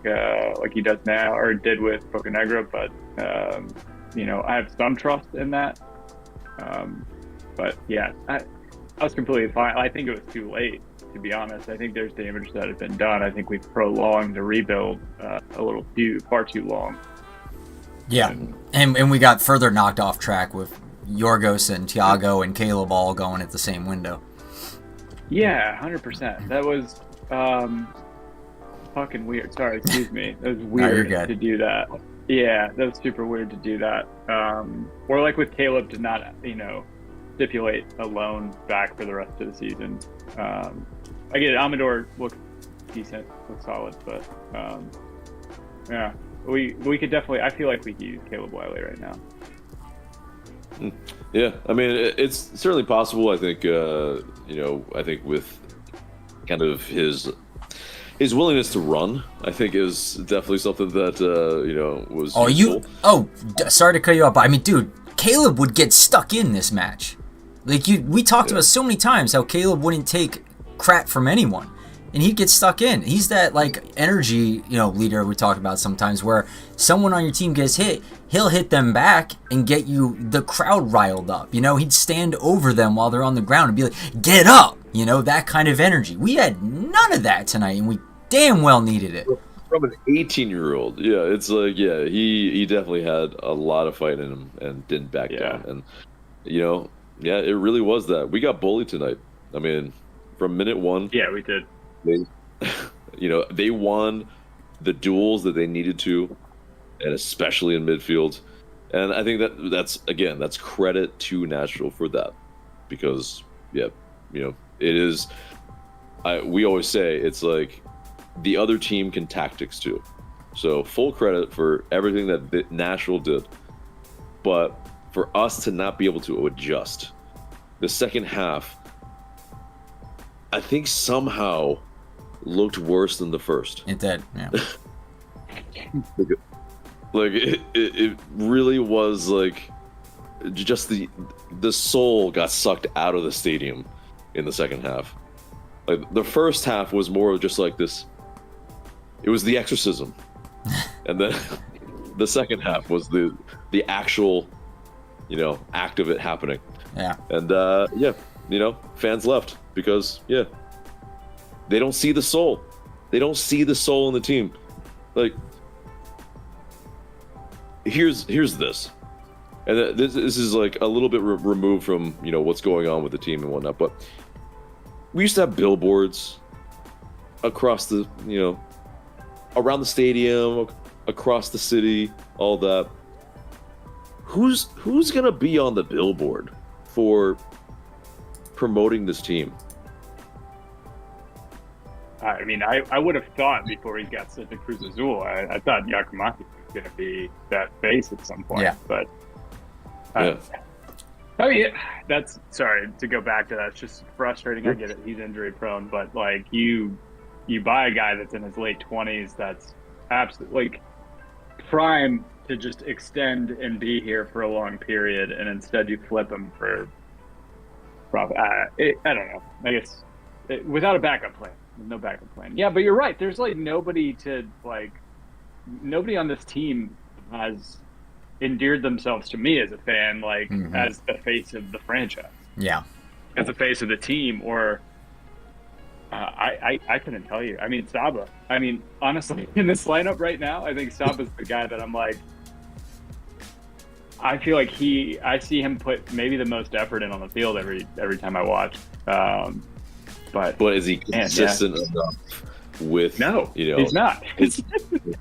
[SPEAKER 5] he does now or did with Bocanegra, but I have some trust in that. But yeah, I was completely fine. I think it was too late, to be honest. I think there's damage that had been done. I think we've prolonged the rebuild far too long.
[SPEAKER 1] Yeah, and we got further knocked off track with Yorgos and Thiago and Caleb all going at the same window.
[SPEAKER 5] Yeah, 100%. That was fucking weird. Sorry, excuse me. It was weird to do that. Yeah, that was super weird to do that. Or like with Caleb to not, stipulate a loan back for the rest of the season. I get it. Amador looks decent, looks solid, but yeah, we could definitely. I feel like we could use Caleb Wiley right now.
[SPEAKER 3] Yeah, it's certainly possible. I think I think with kind of his willingness to run, I think is definitely something that was.
[SPEAKER 1] Sorry to cut you off, but dude, Caleb would get stuck in this match. Like we talked about so many times how Caleb wouldn't take crap from anyone, and he'd get stuck in. He's that like energy, leader we talk about sometimes, where someone on your team gets hit, he'll hit them back and get the crowd riled up. He'd stand over them while they're on the ground and be like, "Get up!" That kind of energy. We had none of that tonight, and we damn well needed it.
[SPEAKER 3] From an 18-year-old, yeah, it's like, yeah, he definitely had a lot of fight in him and didn't back down, and yeah, it really was that. We got bullied tonight. From minute one.
[SPEAKER 5] Yeah, we did.
[SPEAKER 3] They won the duels that they needed to, and especially in midfield. And I think that's credit to Nashville for that, because it is. We always say it's like the other team can tactics too, so full credit for everything that Nashville did, but for us to not be able to adjust. The second half, I think somehow looked worse than the first.
[SPEAKER 1] It did, yeah.
[SPEAKER 3] Like it really was like just the soul got sucked out of the stadium in the second half. Like the first half was more of just like this. It was the exorcism, and then the second half was the actual, act of it happening.
[SPEAKER 1] Yeah.
[SPEAKER 3] And fans left because they don't see the soul. They don't see the soul in the team. Like, here's this, and this is like a little bit removed from what's going on with the team and whatnot. But we used to have billboards across the around the stadium, across the city, all that. Who's gonna be on the billboard for promoting this team?
[SPEAKER 5] I would have thought before he got sent to Cruz Azul, I thought Yakumaki was going to be that face at some point.
[SPEAKER 1] Yeah.
[SPEAKER 5] But that's, sorry to go back to that. It's just frustrating. I get it. He's injury prone, but like you buy a guy that's in his late 20s, that's absolutely like prime to just extend and be here for a long period, and instead you flip him for profit. I don't know. I guess without a backup plan. No backup plan. Yeah, but you're right. There's like nobody on this team has endeared themselves to me as a fan, like as the face of the franchise.
[SPEAKER 1] Yeah.
[SPEAKER 5] As the face of the team, or I couldn't tell you. I mean, Saba. I mean, honestly, in this lineup right now, I think Saba's the guy that I'm like. I feel like I see him put maybe the most effort in on the field every time I watch. But
[SPEAKER 3] is he consistent enough with?
[SPEAKER 5] No,
[SPEAKER 3] you know,
[SPEAKER 5] he's not.
[SPEAKER 3] his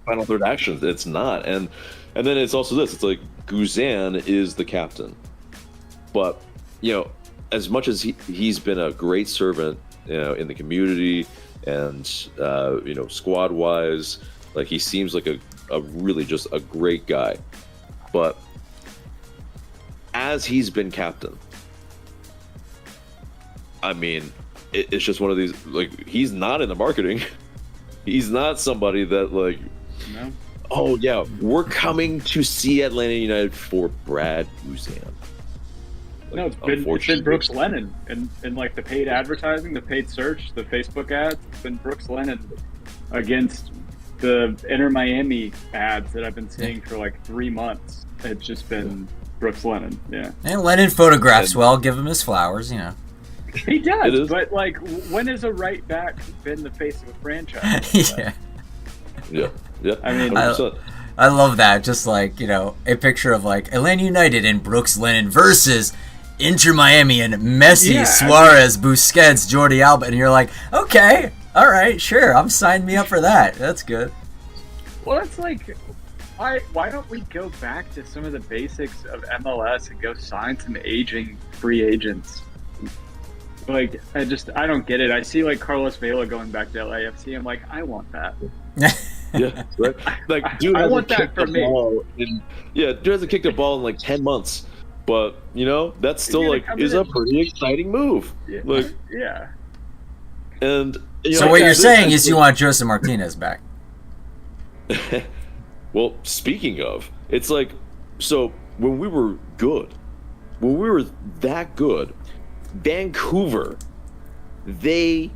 [SPEAKER 3] final third actions. It's not, and then it's also this. It's like Guzan is the captain, but you know, as much as he's been a great servant, you know, in the community and you know, squad wise, like he seems like a really just a great guy, but as he's been captain, I mean, it's just one of these, like, he's not in the marketing. He's not somebody that, like,
[SPEAKER 5] No.
[SPEAKER 3] oh, yeah, we're coming to see Atlanta United for Brad Guzan. Like,
[SPEAKER 5] No, it's been Brooks Lennon and like the paid advertising, the paid search, the Facebook ads. It's been Brooks Lennon against the Inter Miami ads that I've been seeing for like 3 months. It's just been Brooks Lennon, yeah.
[SPEAKER 1] And Lennon photographs well. Give him his flowers, you know.
[SPEAKER 5] He does, but like, when has a right back been the face of a franchise?
[SPEAKER 1] Yeah.
[SPEAKER 3] Yeah.
[SPEAKER 5] I mean,
[SPEAKER 3] 100%.
[SPEAKER 1] I love that. Just like, you know, a picture of like Atlanta United and Brooks Lennon versus Inter Miami and Messi,
[SPEAKER 5] Yeah,
[SPEAKER 1] Suarez, Busquets, Jordi Alba, and you're like, okay, all right, sure, I'm signing me up for that. That's good.
[SPEAKER 5] Well, it's like, why don't we go back to some of the basics of MLS and go sign some aging free agents? Like, I don't get it. I see like Carlos Vela going back to LAFC. I'm like, I want that.
[SPEAKER 3] Yeah, right. Like, dude,
[SPEAKER 5] I want that for me.
[SPEAKER 3] Dude hasn't kicked a ball in like 10 months, but you know that's still
[SPEAKER 5] Yeah,
[SPEAKER 3] like is a pretty exciting move.
[SPEAKER 5] Yeah.
[SPEAKER 3] Like,
[SPEAKER 5] Yeah.
[SPEAKER 3] and you
[SPEAKER 1] So
[SPEAKER 3] know,
[SPEAKER 1] what you're
[SPEAKER 3] this
[SPEAKER 1] saying is you want Joseph Martinez back?
[SPEAKER 3] Well, speaking of, it's like, so when we were good, when we were that good, Vancouver, they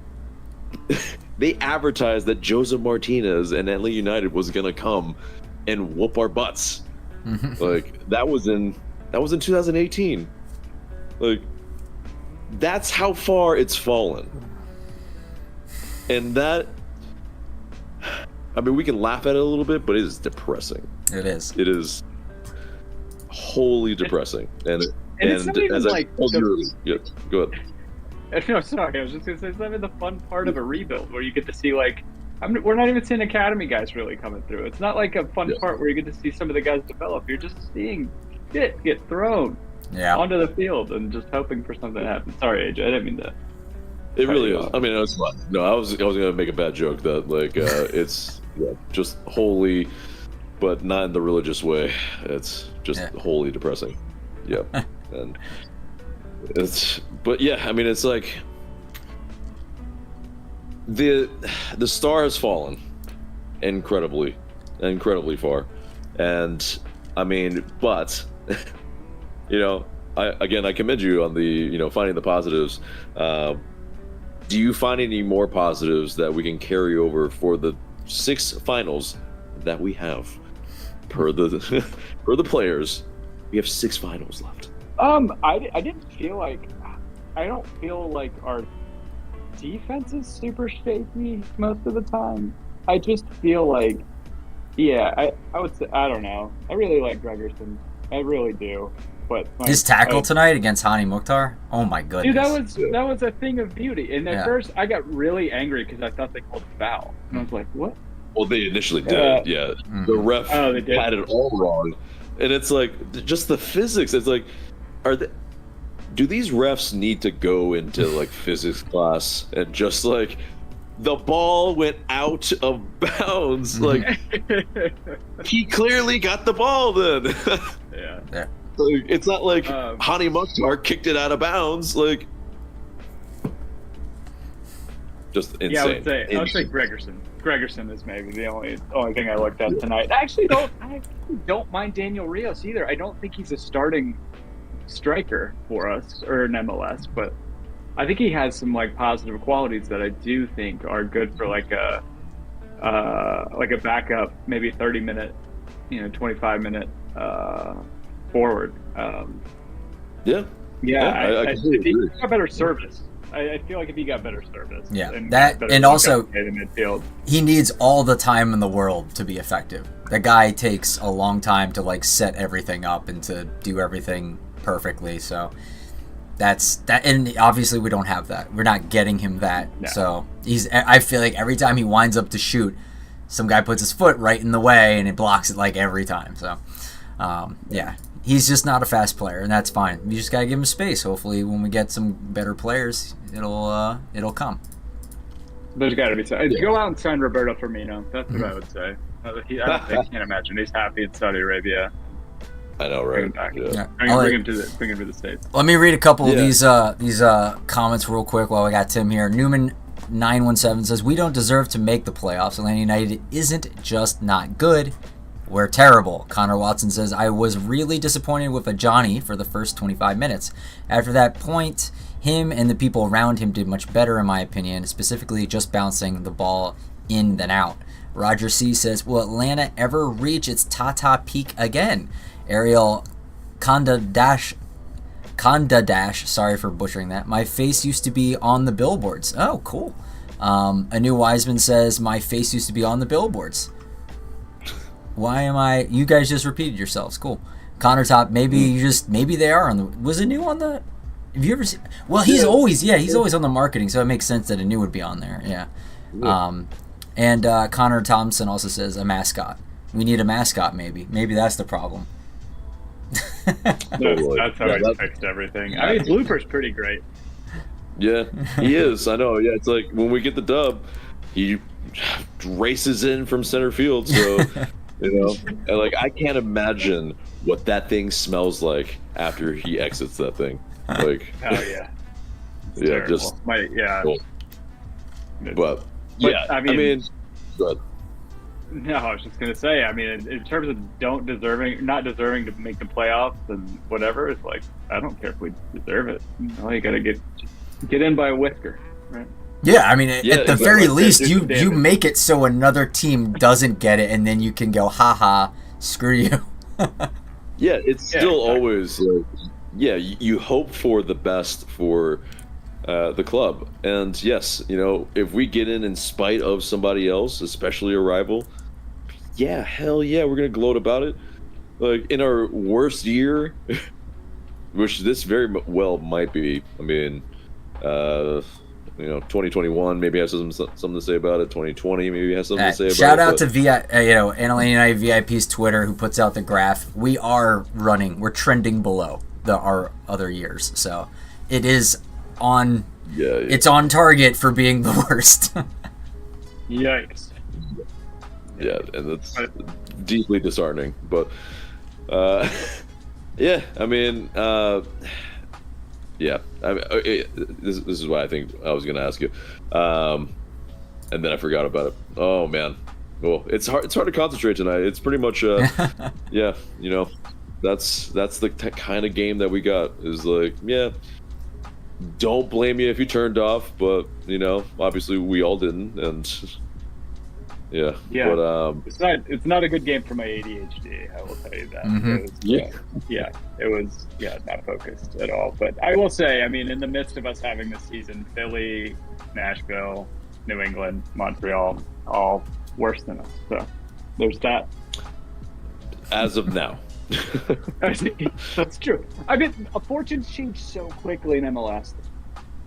[SPEAKER 3] advertised that Joseph Martinez and Atlanta United was gonna come and whoop our butts. Like that was in 2018. Like that's how far it's fallen. And that, I mean, we can laugh at it a little bit, but it is depressing.
[SPEAKER 1] It is.
[SPEAKER 3] It is wholly depressing. And
[SPEAKER 5] it's not even
[SPEAKER 3] as
[SPEAKER 5] like
[SPEAKER 3] I told you earlier, yeah, go ahead.
[SPEAKER 5] No, sorry. I was just gonna say it's not even the fun part of a rebuild where you get to see like, we're not even seeing academy guys really coming through. It's not like a fun part where you get to see some of the guys develop. You're just seeing shit get thrown onto the field and just hoping for something to happen. Sorry, AJ, I didn't mean to.
[SPEAKER 3] It really is. I mean, it's fun. No, I was gonna make a bad joke that like it's just wholly, but not in the religious way. It's just wholly depressing. Yeah, and but yeah, I mean, it's like the star has fallen incredibly far, and I mean, but you know, I commend you on the finding the positives. Do you find any more positives that we can carry over for the 6 finals that we have per the per the players? We have 6 finals left.
[SPEAKER 5] I didn't feel like, I don't feel like our defense is super shaky most of the time. I just feel like, I would say, I don't know. I really like Gregerson. I really do. But like,
[SPEAKER 1] his tackle tonight against Hani Mukhtar, oh my goodness.
[SPEAKER 5] Dude, that was a thing of beauty. And at first, I got really angry because I thought they called a foul. And I was like, what?
[SPEAKER 3] Well, they initially did, yeah. The ref had it all wrong. And it's like, just the physics. It's like, do these refs need to go into like physics class and just like, the ball went out of bounds? Like, he clearly got the ball then.
[SPEAKER 5] Yeah.
[SPEAKER 3] Like, it's not like Hani Mukhtar kicked it out of bounds. Like, just insane.
[SPEAKER 5] Yeah, I would say Gregerson. Gregerson is maybe the only thing I looked at tonight. I actually don't mind Daniel Rios either. I don't think he's a starting striker for us or in MLS, but I think he has some like positive qualities that I do think are good for like a backup, maybe 30-minute, 25-minute forward.
[SPEAKER 3] I
[SPEAKER 5] I think he's got better service. I feel like if he got better service,
[SPEAKER 1] Yeah,
[SPEAKER 5] and
[SPEAKER 1] that-
[SPEAKER 5] better
[SPEAKER 1] and
[SPEAKER 5] link
[SPEAKER 1] also-
[SPEAKER 5] up in the midfield.
[SPEAKER 1] He needs all the time in the world to be effective. That guy takes a long time to like set everything up and to do everything perfectly. So that's that, and obviously we don't have that. We're not getting him that.
[SPEAKER 5] No.
[SPEAKER 1] So I feel like every time he winds up to shoot, some guy puts his foot right in the way and it blocks it like every time. So yeah, he's just not a fast player, and that's fine. You just gotta give him space. Hopefully, when we get some better players, it'll come.
[SPEAKER 5] There's got to be some. Go out and sign Roberto Firmino. That's what I would say. I can't imagine he's happy in Saudi Arabia.
[SPEAKER 3] I know,
[SPEAKER 5] Bring him
[SPEAKER 3] right?
[SPEAKER 5] back.
[SPEAKER 3] Yeah.
[SPEAKER 5] Bring him to the States.
[SPEAKER 1] Let me read a couple
[SPEAKER 3] Yeah.
[SPEAKER 1] of these comments real quick while we got Tim here. Newman917 says, "We don't deserve to make the playoffs. Atlanta United isn't just not good. We're terrible." Connor Watson says, "I was really disappointed with Ajani for the first 25 minutes. After that point, him and the people around him did much better, in my opinion, specifically just bouncing the ball in then out." Roger C says, "Will Atlanta ever reach its Tata peak again?" Ariel Conda Dash, sorry for butchering that. "My face used to be on the billboards." Oh, cool. Anu Wiseman says, "My face used to be on the billboards." Why am I? You guys just repeated yourselves. Cool. Connor Top, maybe they are on the. Was Anu on the? Have you ever seen? Well, he's always on the marketing, so it makes sense that Anu would be on there. Yeah. And Connor Thompson also says a mascot. We need a mascot, maybe. Maybe that's the problem.
[SPEAKER 5] That's how he fixed everything. I mean, Blooper's pretty great.
[SPEAKER 3] Yeah, he is. I know. Yeah, it's like when we get the dub, he races in from center field. So, and like I can't imagine what that thing smells like after he exits that thing. Like,
[SPEAKER 5] Oh yeah. It's
[SPEAKER 3] yeah,
[SPEAKER 5] terrible.
[SPEAKER 3] just. Cool. But yeah,
[SPEAKER 5] I mean,
[SPEAKER 3] go ahead.
[SPEAKER 5] No, I was just gonna say. I mean, in terms of not deserving to make the playoffs and whatever, it's like I don't care if we deserve it. All you gotta get in by a whisker, right?
[SPEAKER 1] Yeah, I mean,
[SPEAKER 3] Yeah,
[SPEAKER 1] at the
[SPEAKER 3] exactly.
[SPEAKER 1] very least,
[SPEAKER 5] Do some
[SPEAKER 1] you
[SPEAKER 5] damage.
[SPEAKER 1] make it so another team doesn't get it, and then you can go, haha, screw you.
[SPEAKER 3] Yeah, it's
[SPEAKER 5] Yeah,
[SPEAKER 3] still
[SPEAKER 5] exactly.
[SPEAKER 3] always like, yeah, you hope for the best for the club. And yes, if we get in spite of somebody else, especially a rival, yeah, hell yeah, we're going to gloat about it. Like in our worst year, which this very well might be, I mean, 2021 maybe has something to say about it. 2020 maybe has something to say about it.
[SPEAKER 1] Shout out
[SPEAKER 3] but-
[SPEAKER 1] to Atlanta United VIP's Twitter, who puts out the graph. We are we're trending below our other years, so it is on.
[SPEAKER 3] yeah.
[SPEAKER 1] It's on target for being the worst.
[SPEAKER 5] Yikes!
[SPEAKER 3] Yeah, and that's deeply disheartening. But yeah, I mean, yeah, this is what I think I was going to ask you, and then I forgot about it. Oh man, well, it's hard to concentrate tonight. It's pretty much yeah, that's the kind of game that we got. Is like, yeah, don't blame me if you turned off, but obviously we all didn't, and. Yeah.
[SPEAKER 5] Yeah.
[SPEAKER 3] But
[SPEAKER 5] It's not a good game for my ADHD. I will tell you that.
[SPEAKER 1] Mhm.
[SPEAKER 5] It was not focused at all. But I will say, I mean, in the midst of us having this season, Philly, Nashville, New England, Montreal, all worse than us. So there's that.
[SPEAKER 3] as of now.
[SPEAKER 5] That's true. I mean, fortunes change so quickly in MLS.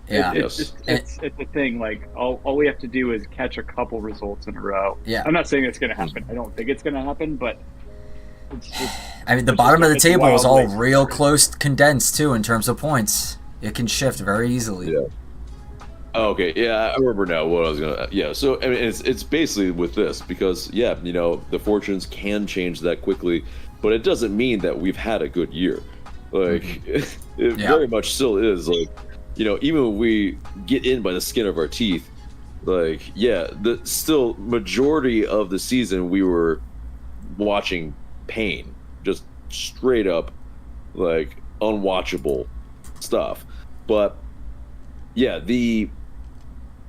[SPEAKER 1] Yeah.
[SPEAKER 3] Yes.
[SPEAKER 5] It's a thing. Like all we have to do is catch a couple results in a row.
[SPEAKER 1] Yeah.
[SPEAKER 5] I'm not saying it's going to happen. I don't think it's going to happen, but it's
[SPEAKER 1] I mean, the
[SPEAKER 5] It's
[SPEAKER 1] bottom
[SPEAKER 5] just-
[SPEAKER 1] of the
[SPEAKER 5] it's a
[SPEAKER 1] table is
[SPEAKER 5] wild
[SPEAKER 1] all
[SPEAKER 5] race.
[SPEAKER 1] real close condensed, too, in terms of points. It can shift very easily.
[SPEAKER 3] Yeah. Oh, okay, yeah, I remember now what I was gonna. Yeah, so I mean, it's basically with this because the fortunes can change that quickly, but it doesn't mean that we've had a good year. Like it
[SPEAKER 1] Yeah.
[SPEAKER 3] very much still is. Like even when we get in by the skin of our teeth, like the still majority of the season we were watching pain, just straight up, like unwatchable stuff. But yeah,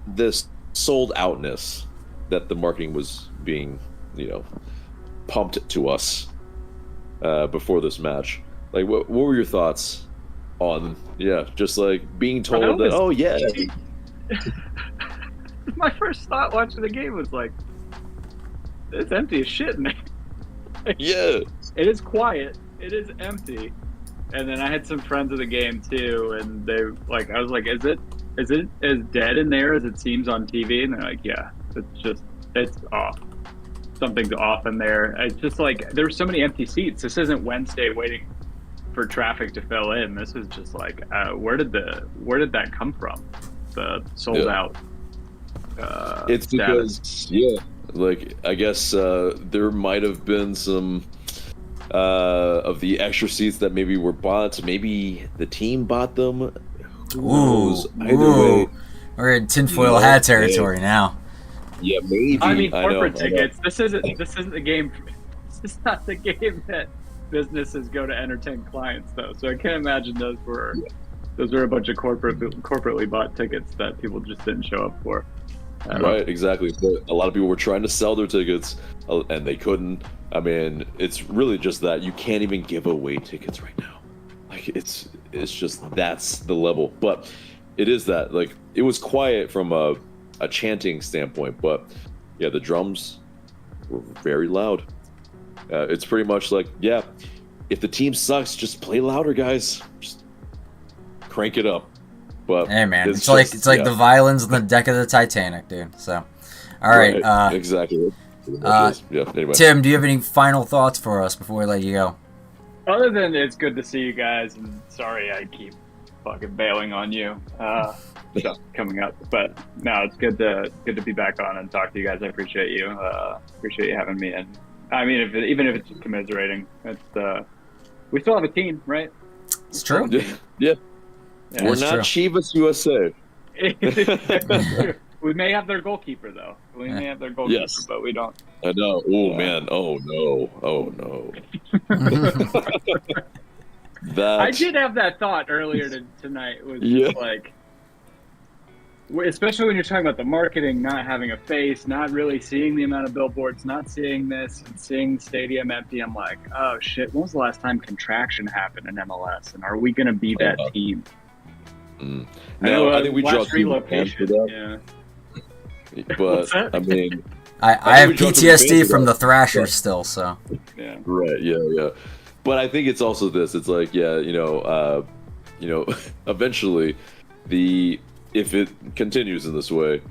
[SPEAKER 3] this sold outness that the marketing was being, pumped to us before this match. Like, what were your thoughts
[SPEAKER 2] on, just like being
[SPEAKER 5] I
[SPEAKER 2] told that,
[SPEAKER 5] was-
[SPEAKER 2] oh yeah,
[SPEAKER 5] My first thought watching the game was like, it's empty as shit in there.
[SPEAKER 2] yeah,
[SPEAKER 5] It is quiet. It is empty. And then I had some friends of the game too, and they like, I was like, is it as dead in there as it seems on TV? And they're like, yeah, it's off. Something's off in there. It's just like there were so many empty seats. This isn't Wednesday waiting for traffic to fill in. This is just like, where did that come from? The sold out.
[SPEAKER 2] it's
[SPEAKER 5] status.
[SPEAKER 2] because like I guess there might have been some of the extra seats that maybe were bought. Maybe the team bought them. Who knows? Either way,
[SPEAKER 1] we're in tinfoil hat territory now.
[SPEAKER 2] yeah, maybe.
[SPEAKER 5] I mean,
[SPEAKER 2] I know.
[SPEAKER 5] corporate tickets. This isn't the game. This is not the game that businesses go to entertain clients, though. So I can't imagine those were a bunch of corporately bought tickets that people just didn't show up for.
[SPEAKER 2] Right, exactly. But a lot of people were trying to sell their tickets, and they couldn't. I mean, it's really just that you can't even give away tickets right now. Like it's just that's the level. But it is that like it was quiet from a chanting standpoint, but yeah, the drums were very loud. It's pretty much like, if the team sucks, just play louder, guys. Just crank it up. But
[SPEAKER 1] Hey man, it's like the violins on the deck of the Titanic, dude. So, all right.
[SPEAKER 2] Exactly. Anyway.
[SPEAKER 1] Tim, do you have any final thoughts for us before we let you go?
[SPEAKER 5] Other than it's good to see you guys, and sorry I keep fucking bailing on you. Stuff coming up, but no, it's good to be back on and talk to you guys. I appreciate you. Appreciate you having me. And I mean, even if it's just commiserating, it's we still have a team, right?
[SPEAKER 1] It's true.
[SPEAKER 2] Yeah. We're
[SPEAKER 1] That's
[SPEAKER 2] not
[SPEAKER 1] true.
[SPEAKER 2] Chivas USA.
[SPEAKER 5] We may have their goalkeeper though. We may have their goalkeeper, but we don't.
[SPEAKER 2] I know. Oh man. Oh no. Oh no. That
[SPEAKER 5] I did have that thought earlier tonight. It was
[SPEAKER 2] Yeah.
[SPEAKER 5] just like, especially when you're talking about the marketing, not having a face, not really seeing the amount of billboards, not seeing this, and seeing the stadium empty. I'm like, oh shit, when was the last time contraction happened in MLS? And are we going to be that team?
[SPEAKER 2] No, I think we
[SPEAKER 5] last
[SPEAKER 2] dropped
[SPEAKER 5] relocation.
[SPEAKER 2] for that.
[SPEAKER 5] Yeah.
[SPEAKER 2] But
[SPEAKER 5] What's that?
[SPEAKER 2] I mean,
[SPEAKER 1] I have
[SPEAKER 2] we dropped some fans
[SPEAKER 1] PTSD
[SPEAKER 2] for
[SPEAKER 1] from
[SPEAKER 2] that.
[SPEAKER 1] the Thrashers still, so.
[SPEAKER 5] Yeah.
[SPEAKER 2] right? Yeah. But I think it's also this. It's like, eventually, if it continues in this way,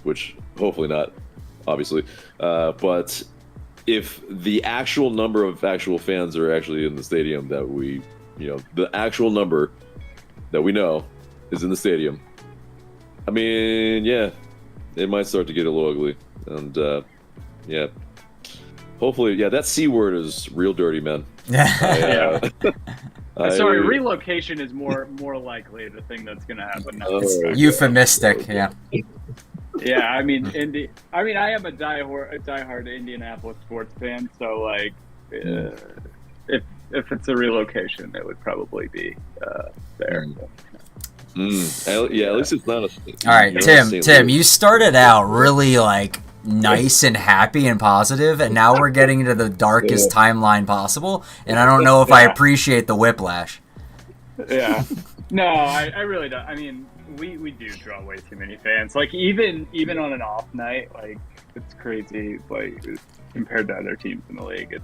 [SPEAKER 2] which hopefully not, obviously, but if the actual number of actual fans are actually in the stadium that we, the actual number that we know is in the stadium, I mean, it might start to get a little ugly. And, hopefully, that C word is real dirty, man.
[SPEAKER 5] Sorry, relocation is more likely the thing that's going to happen now.
[SPEAKER 1] Euphemistic, yeah.
[SPEAKER 5] Yeah, I mean, I am a diehard Indianapolis sports fan, so like, if it's a relocation, it would probably be there.
[SPEAKER 2] At least it's not a.
[SPEAKER 1] All right, Tim, you started out really like nice and happy and positive, and now we're getting into the darkest timeline possible, and I don't know if I appreciate the whiplash.
[SPEAKER 5] Yeah. No, I really don't. I mean, we do draw way too many fans. Like even on an off night, like it's crazy. Like compared to other teams in the league,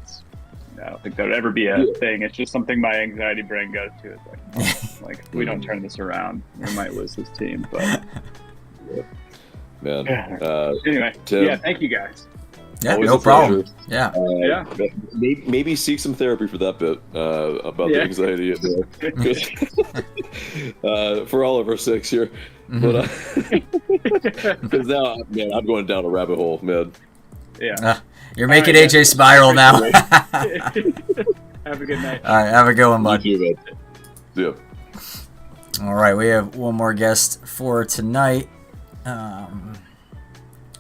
[SPEAKER 5] I don't think that would ever be a thing. It's just something my anxiety brain goes to. It's like, if we don't turn this around, we might lose this team. But
[SPEAKER 2] man.
[SPEAKER 5] Anyway,
[SPEAKER 2] Tim,
[SPEAKER 5] thank you guys.
[SPEAKER 1] Yeah,
[SPEAKER 2] always
[SPEAKER 1] no
[SPEAKER 2] a
[SPEAKER 1] problem.
[SPEAKER 2] pleasure.
[SPEAKER 1] Yeah.
[SPEAKER 2] Maybe seek some therapy for that bit about the anxiety for all of our sakes here. But because now, man, I'm going down a rabbit hole, man.
[SPEAKER 5] Yeah.
[SPEAKER 1] You're making AJ spiral now.
[SPEAKER 5] Have a good night.
[SPEAKER 1] All right, have a good one, bud.
[SPEAKER 2] You too, man. Yeah.
[SPEAKER 1] All right, we have one more guest for tonight. Let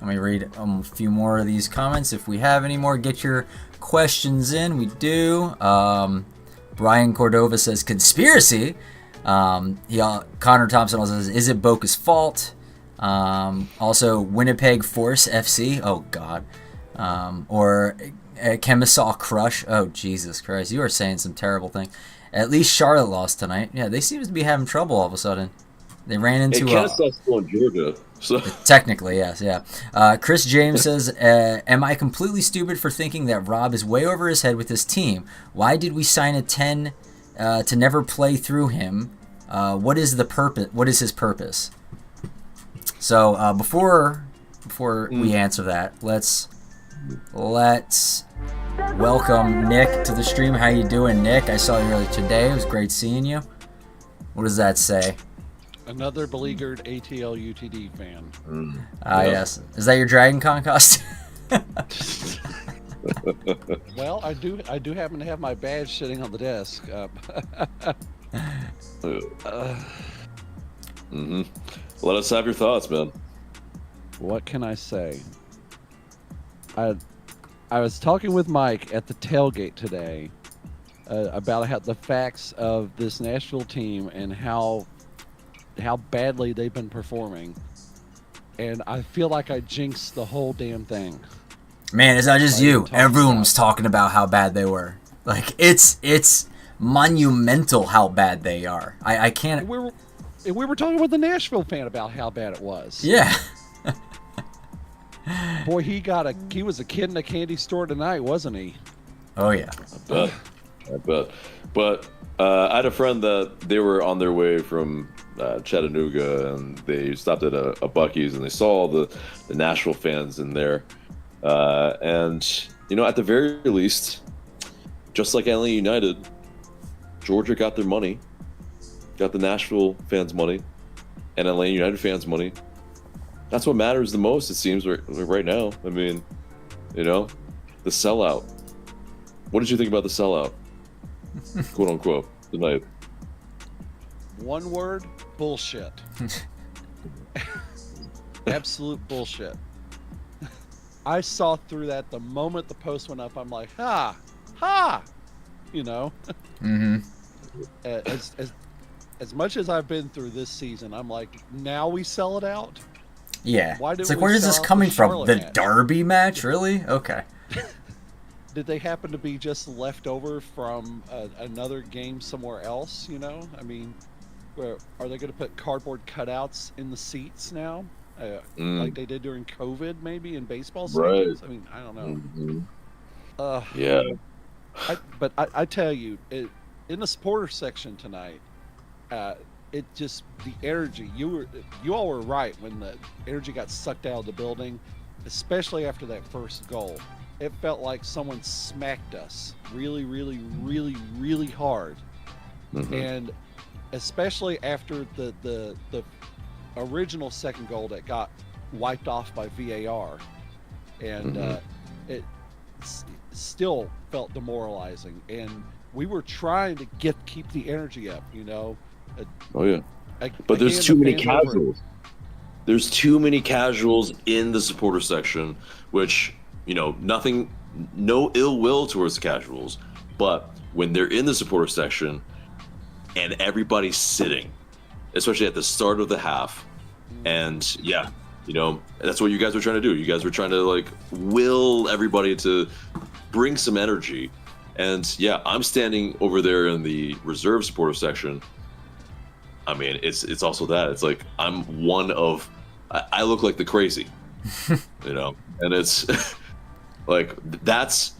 [SPEAKER 1] me read a few more of these comments. If we have any more, get your questions in. We do. Brian Cordova says, conspiracy. Connor Thompson also says, is it Boca's fault? Also, Winnipeg Force FC. Oh, God. Or Chemisaw Crush. Oh, Jesus Christ. You are saying some terrible thing. At least Charlotte lost tonight. Yeah, they seem to be having trouble all of a sudden. They ran into
[SPEAKER 3] Kennesaw still in Georgia, so
[SPEAKER 1] technically, yes, yeah. Chris James says, "Am I completely stupid for thinking that Rob is way over his head with his team? Why did we sign a 10 to never play through him? What is the purpose? What is his purpose?" So before we answer that, let's welcome Nick to the stream. How you doing, Nick? I saw you earlier today. It was great seeing you. What does that say?
[SPEAKER 6] Another beleaguered ATL UTD fan.
[SPEAKER 1] Yes. Is that your Dragon Con costume?
[SPEAKER 6] Well, I do happen to have my badge sitting on the desk.
[SPEAKER 3] Let us have your thoughts, man.
[SPEAKER 6] What can I say? I was talking with Mike at the tailgate today about how the facts of this Nashville team and how badly they've been performing, and I feel like I jinxed the whole damn thing.
[SPEAKER 1] Man, it's not just you. Everyone was talking about how bad they were. Like, it's monumental how bad they are. I can't.
[SPEAKER 6] We were talking with the Nashville fan about how bad it was.
[SPEAKER 1] Yeah.
[SPEAKER 6] Boy, he was a kid in a candy store tonight, wasn't he?
[SPEAKER 1] Oh yeah.
[SPEAKER 3] I bet. But I had a friend that they were on their way from Chattanooga, and they stopped at a Buc-ee's, and they saw all the Nashville fans in there. And, at the very least, just like Atlanta United, Georgia got their money, got the Nashville fans' money, and Atlanta United fans' money. That's what matters the most, it seems, right now. I mean, the sellout. What did you think about the sellout? Quote unquote, tonight.
[SPEAKER 6] One word: bullshit. Absolute bullshit. I saw through that the moment the post went up. I'm like, ha.
[SPEAKER 1] Mm-hmm.
[SPEAKER 6] As much as I've been through this season, I'm like, now we sell it out.
[SPEAKER 1] Yeah.
[SPEAKER 6] Why
[SPEAKER 1] It's like, where is this coming from? The Derby match, really? Okay.
[SPEAKER 6] Did they happen to be just left over from another game somewhere else? I mean, are they going to put cardboard cutouts in the seats now, like they did during COVID, maybe in baseball stadiums? Right. I mean, I don't know.
[SPEAKER 3] Mm-hmm. Yeah.
[SPEAKER 6] But I tell you, in the supporter section tonight, it just, the energy. You all were right when the energy got sucked out of the building, especially after that first goal. It felt like someone smacked us really, really, really, really hard. Mm-hmm. And especially after the original second goal that got wiped off by VAR, and it still felt demoralizing. And we were trying to keep the energy up,
[SPEAKER 3] Oh yeah, but there's too many casuals. There's too many casuals in the supporter section, which, nothing, no ill will towards the casuals, but when they're in the supporter section and everybody's sitting, especially at the start of the half, and that's what you guys were trying to do. You guys were trying to will everybody to bring some energy. And I'm standing over there in the reserve supporter section. I mean, it's also that. It's like I'm one of, I look like the crazy, and it's like that's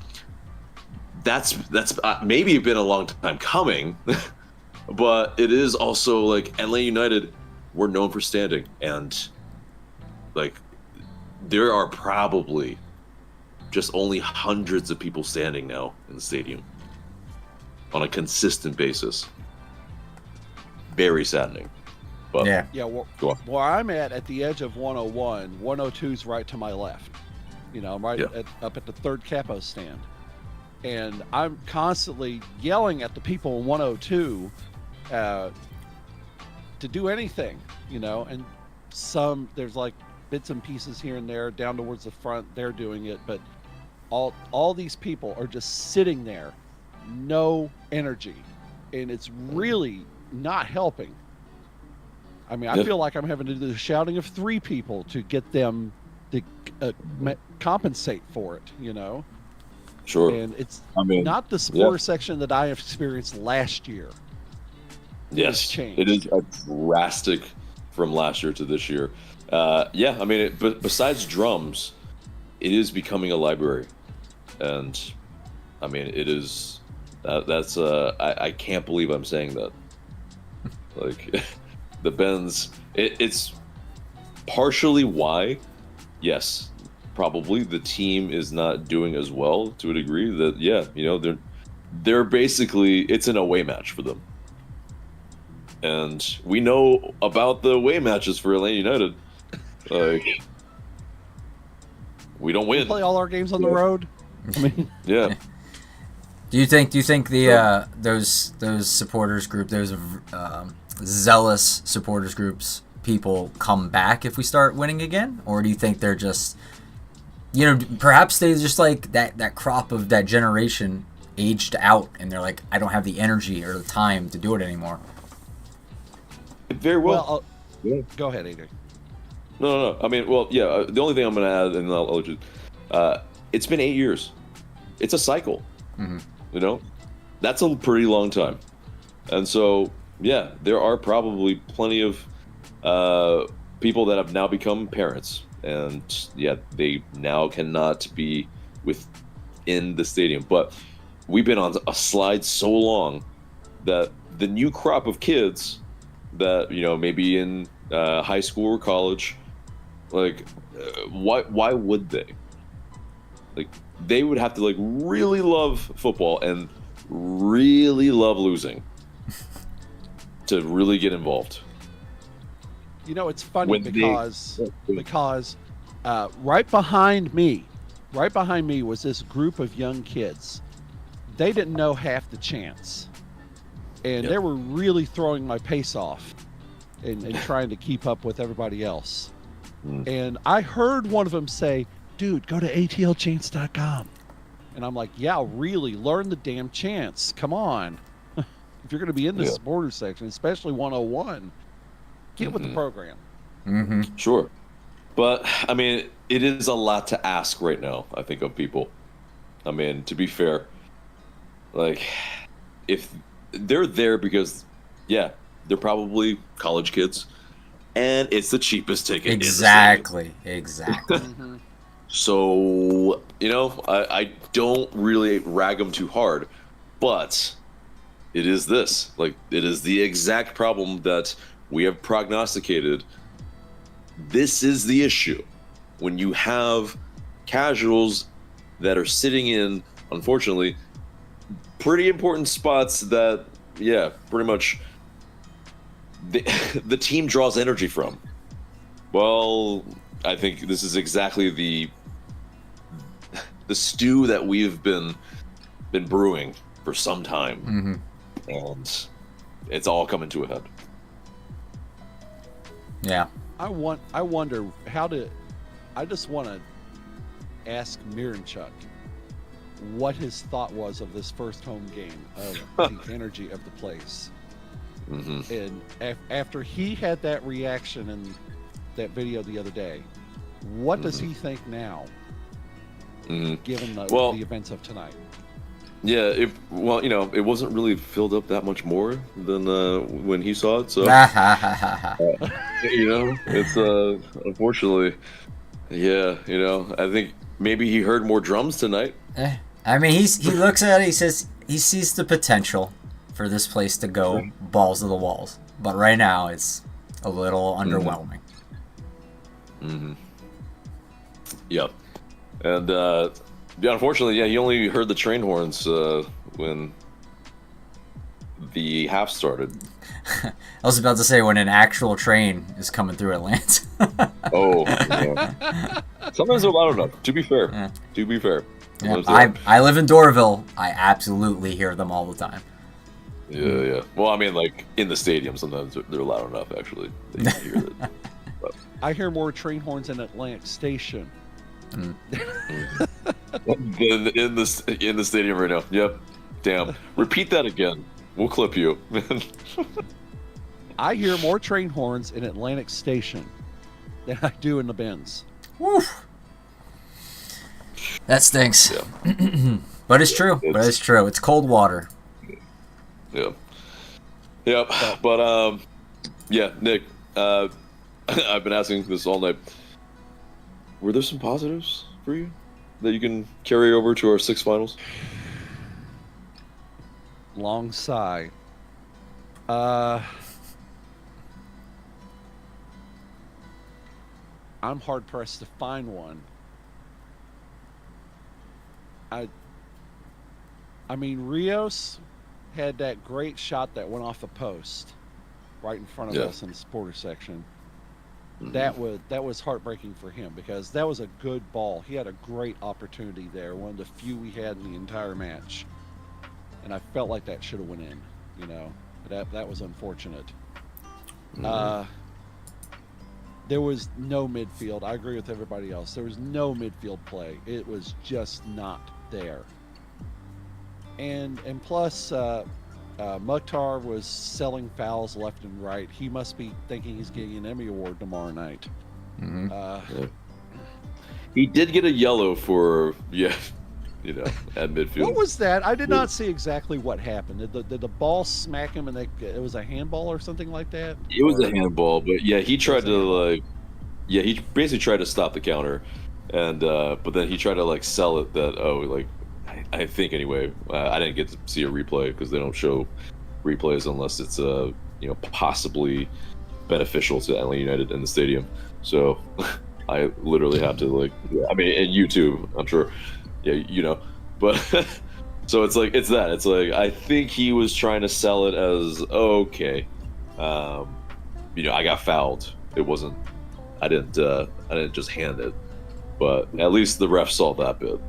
[SPEAKER 3] maybe been a long time coming, but it is also like Atlanta United, we're known for standing, and there are probably just only hundreds of people standing now in the stadium on a consistent basis. Very saddening. But
[SPEAKER 6] where I'm at the edge of 101, 102's right to my left. I'm right up at the third capo stand. And I'm constantly yelling at the people in 102 to do anything, and there's bits and pieces here and there down towards the front, they're doing it, but all these people are just sitting there, no energy, and it's really not helping. I mean, I feel like I'm having to do the shouting of three people to get them to compensate for it,
[SPEAKER 2] Sure.
[SPEAKER 6] And it's
[SPEAKER 2] I mean,
[SPEAKER 6] not the supporter section that I have experienced last year.
[SPEAKER 2] Yes,
[SPEAKER 6] changed.
[SPEAKER 2] it is a drastic from last year to this year. Yeah, I mean, besides drums, it is becoming a library, and I mean, it is. That's I can't believe I'm saying that. Like, the Bends, it's partially why. Yes, probably the team is not doing as well to a degree that they're basically, it's an away match for them. And we know about the away matches for Atlanta United. Like, we don't win.
[SPEAKER 6] We play all our games on the road. I mean,
[SPEAKER 2] Yeah.
[SPEAKER 1] Do you think the those supporters group, those zealous supporters groups, people come back if we start winning again, or do you think they're just, perhaps they just like that crop of that generation aged out and they're like, I don't have the energy or the time to do it anymore?
[SPEAKER 2] Very well.
[SPEAKER 6] Go ahead, Adrian.
[SPEAKER 2] No. I mean, well, yeah. The only thing I'm going to add, and I'll let you. It's been 8 years. It's a cycle.
[SPEAKER 1] Mm-hmm.
[SPEAKER 2] That's a pretty long time, and so yeah, there are probably plenty of people that have now become parents, and yeah, they now cannot be within the stadium. But we've been on a slide so long that the new crop of kids that maybe in high school or college, like why would they? Like, they would have to like really love football and really love losing to really get involved.
[SPEAKER 6] It's funny because right behind me was this group of young kids. They didn't know half the chants, and they were really throwing my pace off and trying to keep up with everybody else. And I heard one of them say, dude, go to atlchants.com. And I'm like, yeah, really, learn the damn chants. Come on. If you're going to be in the supporter section, especially 101, get with the program.
[SPEAKER 1] Mm-hmm.
[SPEAKER 2] Sure. But, I mean, it is a lot to ask right now, I think, of people. I mean, to be fair, like, if they're there because, they're probably college kids, and it's the cheapest ticket.
[SPEAKER 1] Exactly.
[SPEAKER 6] Mm-hmm.
[SPEAKER 2] So, I don't really rag them too hard, but it is this. Like, it is the exact problem that we have prognosticated. This is the issue. When you have casuals that are sitting in, unfortunately, pretty important spots that, pretty much the team draws energy from. Well, I think this is exactly the stew that we've been brewing for some time, and it's all coming to a head.
[SPEAKER 1] Yeah.
[SPEAKER 6] I wonder I just want to ask Miranchuk what his thought was of this first home game, of the energy of the place. And after he had that reaction in that video the other day, what does he think now, given the events of tonight?
[SPEAKER 2] Yeah, it wasn't really filled up that much more than when he saw it. So, it's unfortunately, I think maybe he heard more drums tonight.
[SPEAKER 1] I mean, he looks at it. He says he sees the potential for this place to go balls to the walls, but right now it's a little underwhelming.
[SPEAKER 2] Yep, and unfortunately, he only heard the train horns when the half started.
[SPEAKER 1] I was about to say when an actual train is coming through Atlanta.
[SPEAKER 2] Sometimes they're loud enough. To be fair,
[SPEAKER 1] Yeah, I live in Doraville. I absolutely hear them all the time.
[SPEAKER 2] Yeah. Well, I mean, like in the stadium, sometimes they're loud enough. Actually, they can hear it. But.
[SPEAKER 6] I hear more train horns in Atlantic Station.
[SPEAKER 2] in the stadium right now. Yep. Damn. Repeat that again. We'll clip you.
[SPEAKER 6] I hear more train horns in Atlantic Station than I do in the Benz.
[SPEAKER 1] Woof. That stinks.
[SPEAKER 3] Yeah.
[SPEAKER 1] But it's true. It's cold water.
[SPEAKER 3] Yeah. Yep. But yeah, Nick, I've been asking this all night. Were there some positives for you that you can carry over to our 6 finals?
[SPEAKER 6] Long sigh. I'm hard pressed to find one. I mean, Rios had that great shot that went off the post right in front of us in the supporter section.
[SPEAKER 3] Mm-hmm.
[SPEAKER 6] That was heartbreaking for him because that was a good ball. He had a great opportunity there, one of the few we had in the entire match, and I felt like that should have went in. You know, that was unfortunate.
[SPEAKER 3] Mm-hmm.
[SPEAKER 6] There was no midfield. I agree with everybody else. There was no midfield play. It was just not there. And plus, Mukhtar was selling fouls left and right. He must be thinking he's getting an Emmy Award tomorrow night.
[SPEAKER 1] Mm-hmm.
[SPEAKER 3] He did get a yellow for at midfield.
[SPEAKER 6] What was that? I did not see exactly what happened. Did the ball smack him and it was a handball or something like that?
[SPEAKER 3] It was a handball, but yeah, he tried to he basically tried to stop the counter, and but then he tried to sell it that I think anyway. I didn't get to see a replay because they don't show replays unless it's possibly beneficial to Atlanta United in the stadium. So I literally have to and YouTube, I'm sure, but so it's that. I think he was trying to sell it as okay, I got fouled. It wasn't. I didn't just hand it, but at least the ref saw that bit.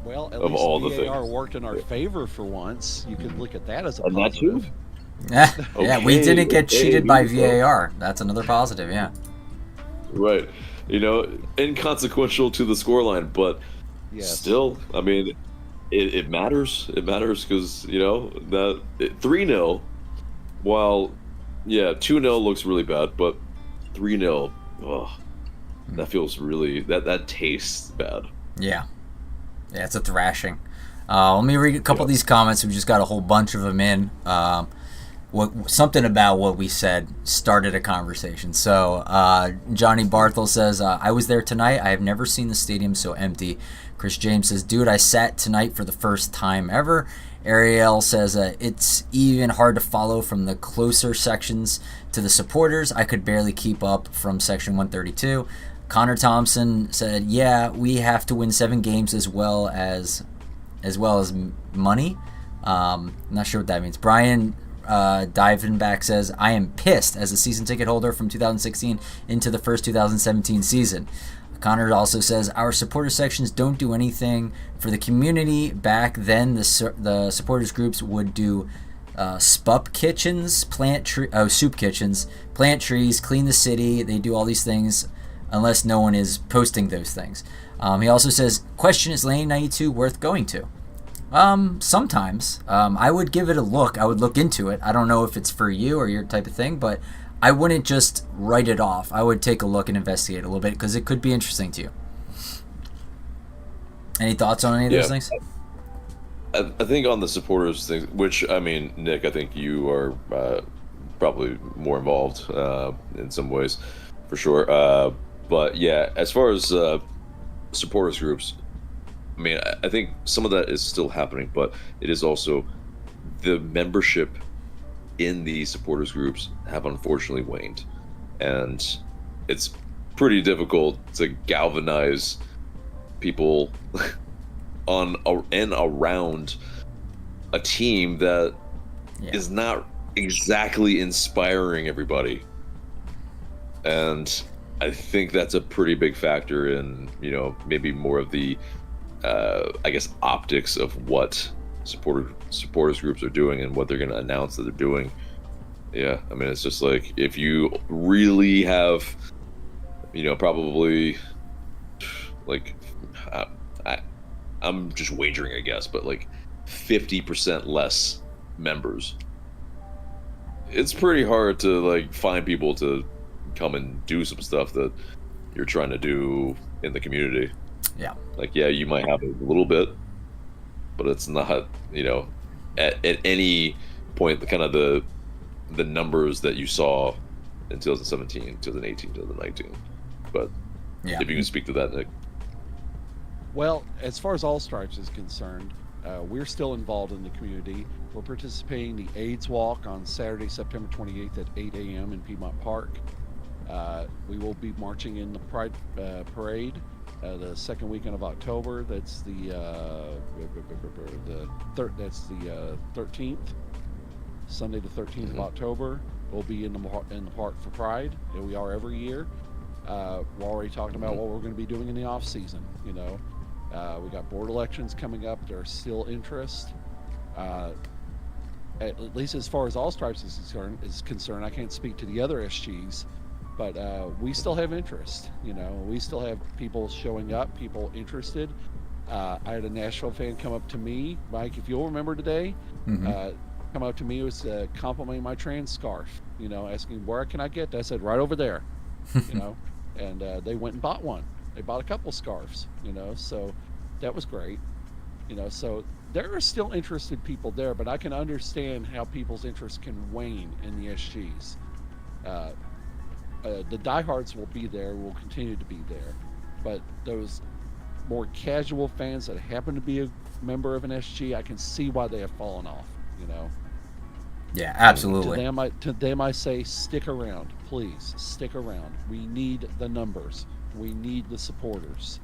[SPEAKER 6] Well, at
[SPEAKER 3] of
[SPEAKER 6] least
[SPEAKER 3] all the
[SPEAKER 6] VAR
[SPEAKER 3] things.
[SPEAKER 6] worked in our favor for once. You could look at that as a
[SPEAKER 3] And that too?
[SPEAKER 6] positive.
[SPEAKER 1] Yeah, we didn't get cheated by
[SPEAKER 3] so-
[SPEAKER 1] VAR. That's another positive, yeah.
[SPEAKER 3] Right. Inconsequential to the scoreline, but
[SPEAKER 6] Yes.
[SPEAKER 3] still, it matters. It matters because, that 3-0, while, 2-0 looks really bad, but 3-0, that feels really, that tastes bad.
[SPEAKER 1] Yeah. Yeah, it's a thrashing. Let me read a couple of these comments. We just got a whole bunch of them in. Something about what we said started a conversation. So Johnny Barthel says, I was there tonight. I have never seen the stadium so empty. Chris James says, dude, I sat tonight for the first time ever. Ariel says, it's even hard to follow from the closer sections to the supporters. I could barely keep up from section 132. Connor Thompson said, yeah, we have to win 7 games as well as money. Not sure what that means. Brian Divenback says, I am pissed as a season ticket holder from 2016 into the first 2017 season. Connor also says, our supporter sections don't do anything for the community. Back then, the supporters groups would do SPUP kitchens, soup kitchens, plant trees, clean the city. They do all these things unless no one is posting those things. He also says, question, is Lane 92 worth going to? Sometimes. I would give it a look. I would look into it. I don't know if it's for you or your type of thing, but I wouldn't just write it off. I would take a look and investigate a little bit because it could be interesting to you. Any thoughts on any of those things?
[SPEAKER 3] I think on the supporters thing, which, Nick, I think you are probably more involved in some ways, for sure. But yeah, as far as supporters groups, I think some of that is still happening, but it is also the membership in the supporters groups have unfortunately waned, and it's pretty difficult to galvanize people on and around a team that is not exactly inspiring everybody. And I think that's a pretty big factor in, maybe more of the optics of what supporters groups are doing and what they're going to announce that they're doing. Yeah, it's just like, if you really have, probably, I'm just wagering, I guess, but 50% less members, it's pretty hard to find people to come and do some stuff that you're trying to do in the community.
[SPEAKER 1] Yeah.
[SPEAKER 3] Like, yeah, you might have a little bit, but it's not, at any point the kind of the numbers that you saw in 2017, 2018, 2019. But
[SPEAKER 1] Yeah.
[SPEAKER 3] if you can speak to that, Nick.
[SPEAKER 6] Well, as far as All Stripes is concerned, we're still involved in the community. We're participating in the AIDS Walk on Saturday, September 28th at 8 a.m. in Piedmont Park. We will be marching in the Pride Parade the second weekend of October. That's the 13th, Sunday the 13th of October. We'll be in the park for Pride, and we are every year. We're already talking about what we're going to be doing in the off season. We got board elections coming up. There's still interest. At least as far as All Stripes is concerned, I can't speak to the other SGs, but we still have interest. We still have people showing up, people interested. I had a Nashville fan come up to me, Mike, if you'll remember today, come up to me, was complimenting my trans scarf, asking where can I get that. I said right over there, and they went and bought one. They bought a couple scarves, so that was great. So there are still interested people there, but I can understand how people's interest can wane in the SGs. The diehards will be there, will continue to be there, but those more casual fans that happen to be a member of an SG, I can see why they have fallen off.
[SPEAKER 1] Yeah, absolutely.
[SPEAKER 6] To them, I say, stick around, please, stick around. We need the numbers. We need the supporters.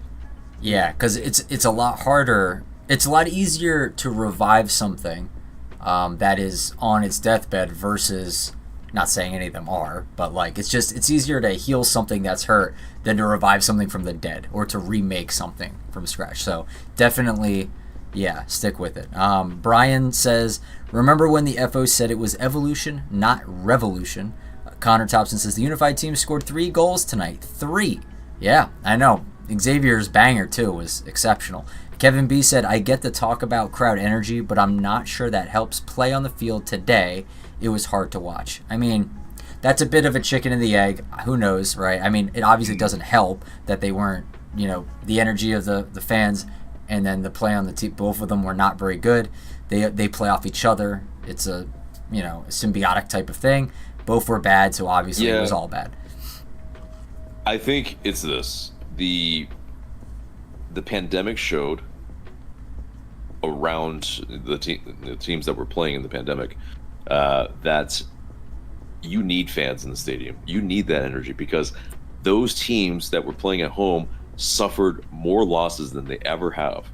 [SPEAKER 1] Yeah, because it's a lot harder. It's a lot easier to revive something that is on its deathbed versus, not saying any of them are, but like it's easier to heal something that's hurt than to revive something from the dead or to remake something from scratch. So definitely, yeah, stick with it. Brian says, remember when the FO said it was evolution, not revolution? Connor Thompson says, the unified team scored 3 goals tonight. 3. Yeah, I know. Xavier's banger, too, was exceptional. Kevin B said, I get the talk about crowd energy, but I'm not sure that helps play on the field today. It was hard to watch. I mean, that's a bit of a chicken and the egg. Who knows, right? I mean, it obviously doesn't help that they weren't, the energy of the fans and then the play on the team. Both of them were not very good. They play off each other. It's a, a symbiotic type of thing. Both were bad, so obviously it was all bad.
[SPEAKER 3] I think it's this. The pandemic showed around the teams that were playing in the pandemic that you need fans in the stadium. You need that energy because those teams that were playing at home suffered more losses than they ever have.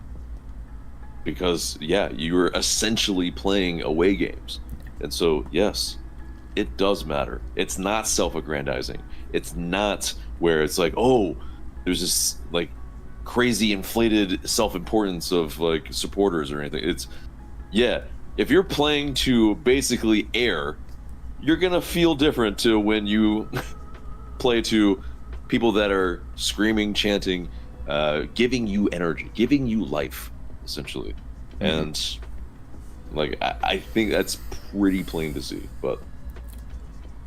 [SPEAKER 3] Because, you were essentially playing away games. And so, yes, it does matter. It's not self-aggrandizing. It's not where it's like, oh, there's this like crazy inflated self-importance of like supporters or anything. It's if you're playing to basically air, you're gonna feel different to when you play to people that are screaming, chanting, giving you energy, giving you life, essentially. And like I think that's pretty plain to see. But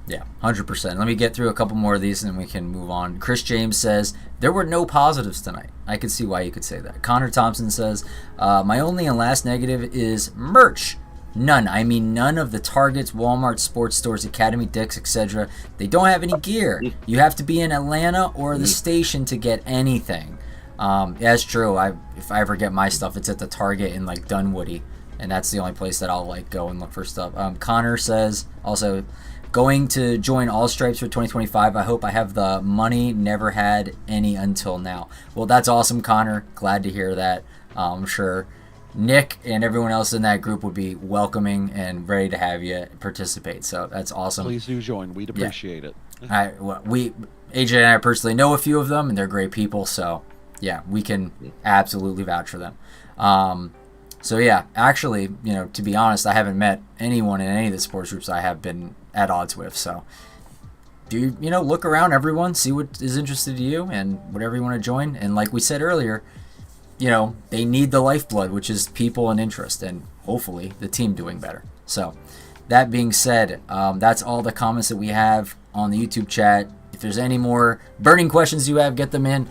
[SPEAKER 1] yeah, 100%. Let me get through a couple more of these and then we can move on. Chris James says, there were no positives tonight. I could see why you could say that. Connor Thompson says, my only and last negative is merch. None. I mean, none of the Targets, Walmart, sports stores, Academy, Dick's, etc. They don't have any gear. You have to be in Atlanta or the station to get anything. That's true. If I ever get my stuff, it's at the Target in like Dunwoody. And that's the only place that I'll like go and look for stuff. Connor says, also, going to join All Stripes for 2025. I hope I have the money. Never had any until now. Well, that's awesome, Connor. Glad to hear that. I'm sure Nick and everyone else in that group would be welcoming and ready to have you participate. So that's awesome.
[SPEAKER 6] Please do join. We'd appreciate it.
[SPEAKER 1] AJ and I personally know a few of them, and they're great people. So yeah, we can absolutely vouch for them. So yeah, actually, to be honest, I haven't met anyone in any of the sports groups I have been at odds with. So do look around, everyone, see what is interested to you and whatever you want to join. And like we said earlier, they need the lifeblood, which is people and interest, and hopefully the team doing better. So that being said, that's all the comments that we have on the YouTube chat. If there's any more burning questions you have, get them in,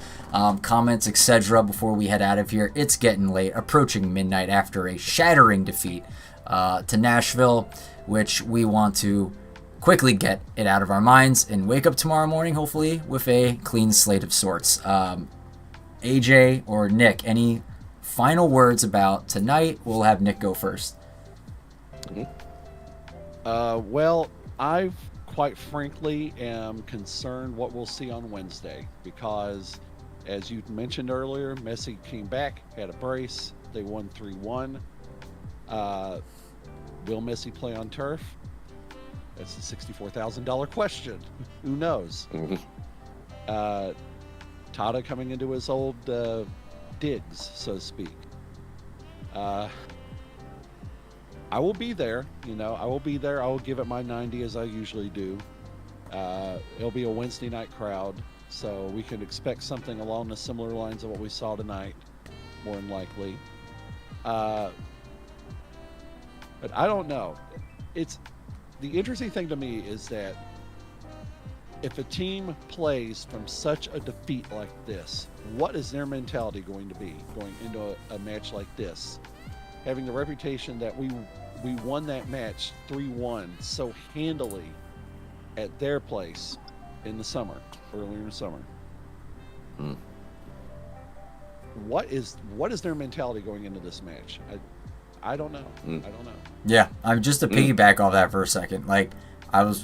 [SPEAKER 1] comments, etc. before we head out of here. It's getting late, approaching midnight after a shattering defeat to Nashville, which we want to quickly get it out of our minds and wake up tomorrow morning, hopefully, with a clean slate of sorts. AJ or Nick, any final words about tonight? We'll have Nick go first.
[SPEAKER 6] Well, I quite frankly am concerned what we'll see on Wednesday because, as you mentioned earlier, Messi came back, had a brace, they won 3-1. Will Messi play on turf? That's a $64,000 question. Who knows? Tada coming into his old digs, so to speak. I will be there. I will be there. I will give it my 90 as I usually do. It'll be a Wednesday night crowd, so we can expect something along the similar lines of what we saw tonight, more than likely. But I don't know. The interesting thing to me is that if a team plays from such a defeat like this, what is their mentality going to be going into a match like this? Having the reputation that we won that match 3-1 so handily at their place in the summer, earlier in the summer. What is their mentality going into this match? I don't know. I don't know.
[SPEAKER 1] Yeah, I'm just to piggyback off that for a second. Like, I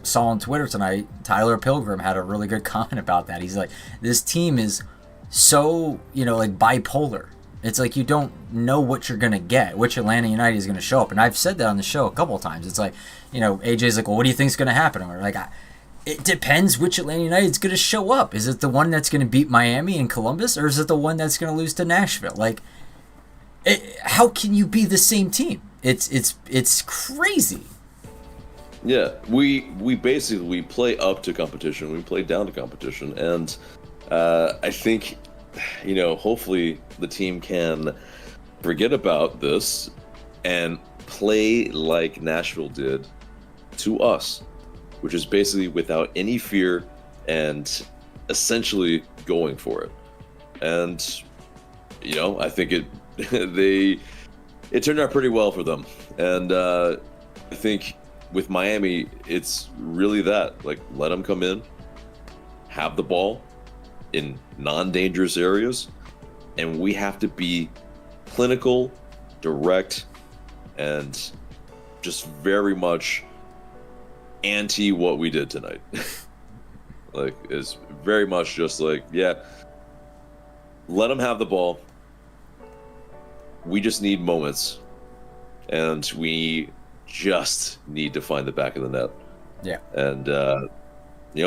[SPEAKER 1] saw on Twitter tonight, Tyler Pilgrim had a really good comment about that. He's like, this team is so, like bipolar. It's like you don't know what you're going to get, which Atlanta United is going to show up. And I've said that on the show a couple of times. It's like, AJ's like, well, what do you think's going to happen? And we're like, it depends which Atlanta United is going to show up. Is it the one that's going to beat Miami and Columbus, or is it the one that's going to lose to Nashville? Like, how can you be the same team? It's crazy.
[SPEAKER 3] Yeah, we basically play up to competition. We play down to competition, and I think, hopefully the team can forget about this and play like Nashville did to us, which is basically without any fear and essentially going for it. And I think it turned out pretty well for them. And I think with Miami, it's really that, like, let them come in, have the ball in non-dangerous areas, and we have to be clinical, direct, and just very much anti what we did tonight. Like, it's very much just like, yeah, let them have the ball. We just need moments, and we just need to find the back of the net.
[SPEAKER 1] Yeah.
[SPEAKER 3] And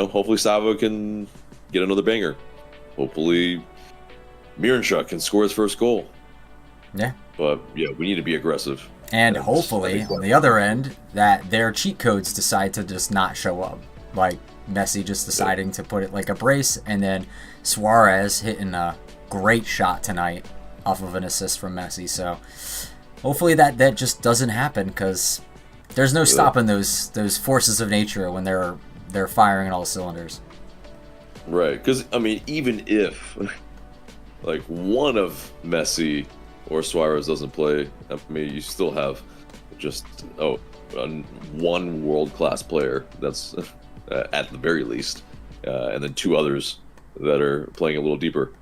[SPEAKER 3] hopefully Savo can get another banger. Hopefully Miranchuk can score his first goal.
[SPEAKER 1] Yeah.
[SPEAKER 3] But yeah, we need to be aggressive.
[SPEAKER 1] And hopefully, on the other end, that their cheat codes decide to just not show up. Like Messi just deciding to put it like a brace, and then Suarez hitting a great shot tonight off of an assist from Messi. So hopefully that just doesn't happen, because there's no stopping those forces of nature when they're firing on all cylinders.
[SPEAKER 3] Right, because even if like one of Messi or Suarez doesn't play, you still have just one world-class player that's at the very least, and then two others that are playing a little deeper.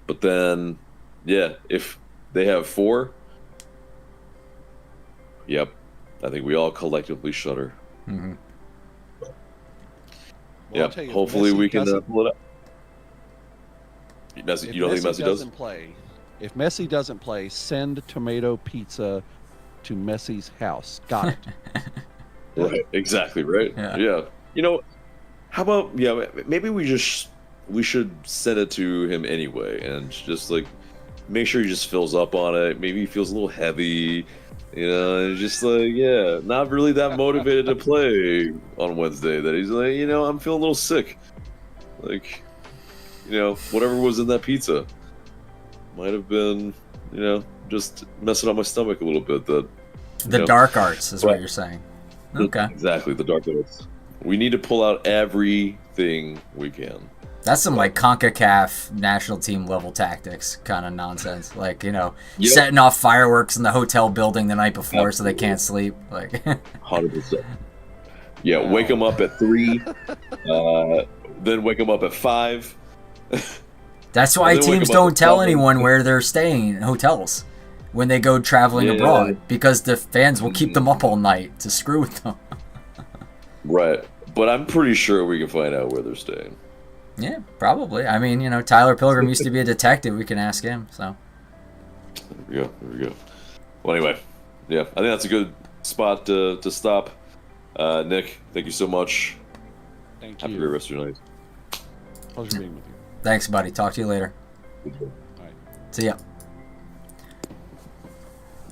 [SPEAKER 3] But then, yeah, if they have four, yep, I think we all collectively shudder.
[SPEAKER 1] Mm-hmm.
[SPEAKER 3] Well, yeah, hopefully we can pull it up. Messi, you don't think Messi doesn't
[SPEAKER 6] play? If Messi doesn't play, send tomato pizza to Messi's house. Got it.
[SPEAKER 3] Right, exactly, right? Yeah. How about, maybe we should send it to him anyway, and just like make sure he just fills up on it. Maybe he feels a little heavy, and just like, not really that motivated to play on Wednesday. That he's like, I'm feeling a little sick. Like, whatever was in that pizza might have been, just messing up my stomach a little bit. That
[SPEAKER 1] the dark arts is what you're saying. Okay.
[SPEAKER 3] Exactly, the dark arts. We need to pull out every
[SPEAKER 2] everything we can.
[SPEAKER 1] That's some like CONCACAF national team level tactics kind of nonsense. Like,
[SPEAKER 2] Yep.
[SPEAKER 1] setting off fireworks in the hotel building the night before so they can't sleep. Like,
[SPEAKER 2] 100%. Yeah, wake them up at 3, then wake them up at 5.
[SPEAKER 1] that's why
[SPEAKER 2] Then wake
[SPEAKER 1] teams
[SPEAKER 2] 'em up
[SPEAKER 1] don't
[SPEAKER 2] at
[SPEAKER 1] tell
[SPEAKER 2] 7.
[SPEAKER 1] anyone where they're staying in hotels when they go traveling
[SPEAKER 2] Yeah.
[SPEAKER 1] abroad, because the fans will keep them up all night to screw with them.
[SPEAKER 2] Right. But I'm pretty sure we can find out where they're staying.
[SPEAKER 1] Yeah, probably. I mean, Tyler Pilgrim used to be a detective. We can ask him. So
[SPEAKER 2] There we go. Well, anyway, yeah, I think that's a good spot to stop. Nick, thank you so much.
[SPEAKER 6] Thank
[SPEAKER 2] Have a
[SPEAKER 6] you.
[SPEAKER 2] great rest of your night.
[SPEAKER 6] Pleasure being with you.
[SPEAKER 1] thanks, buddy. Talk to you later.
[SPEAKER 6] All right.
[SPEAKER 1] See ya.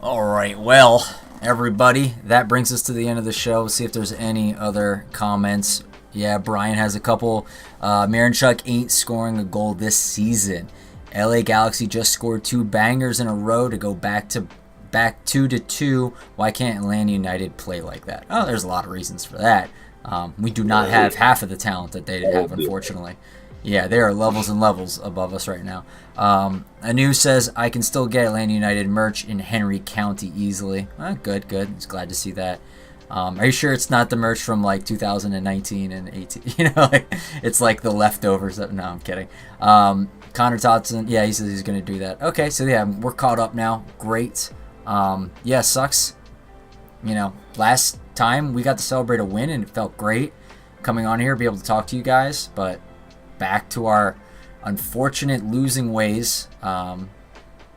[SPEAKER 1] All right, well, everybody, that brings us to the end of the show. See if there's any other comments. Yeah, Brian has a couple. Miranchuk ain't scoring a goal this season. LA Galaxy just scored 2 bangers in a row to go back 2-2. Why can't Atlanta United play like that? Oh, there's a lot of reasons for that. We do not have half of the talent that they have, unfortunately. Yeah, there are levels and levels above us right now. Anu says, I can still get Atlanta United merch in Henry County easily. Good. Just glad to see that. Are you sure it's not the merch from like 2019 and 18? It's like the leftovers. No, I'm kidding. Connor Totson, yeah, he says he's going to do that. Okay, so yeah, we're caught up now. Great. Yeah, sucks. Last time we got to celebrate a win and it felt great coming on here, be able to talk to you guys, but back to our unfortunate losing ways. And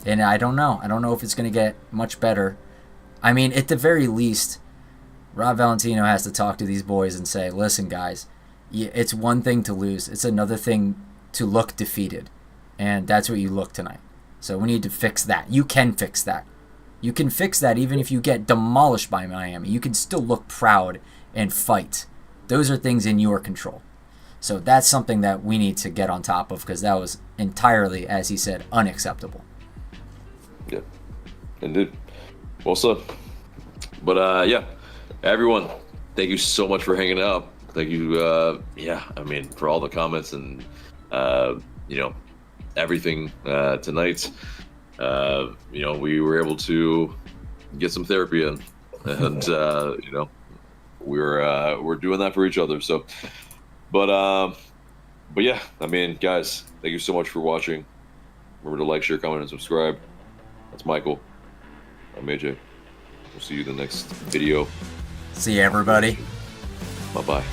[SPEAKER 1] I don't know. I don't know if it's going to get much better. I mean, at the very least, Rob Valentino has to talk to these boys and say, listen, guys, it's one thing to lose. It's another thing to look defeated. And that's what you look tonight. So we need to fix that. You can fix that. You can fix that even if you get demolished by Miami. You can still look proud and fight. Those are things in your control. So that's something that we need to get on top of, because that was entirely, as he said, unacceptable.
[SPEAKER 2] Yeah, indeed. Well said. But yeah, everyone, thank you so much for hanging out. Thank you, for all the comments and everything tonight. We were able to get some therapy in, and we're doing that for each other. So, but yeah, guys, thank you so much for watching. Remember to like, share, comment, and subscribe. That's Michael. I'm AJ. We'll see you in the next video.
[SPEAKER 1] See you, everybody.
[SPEAKER 2] Bye-bye.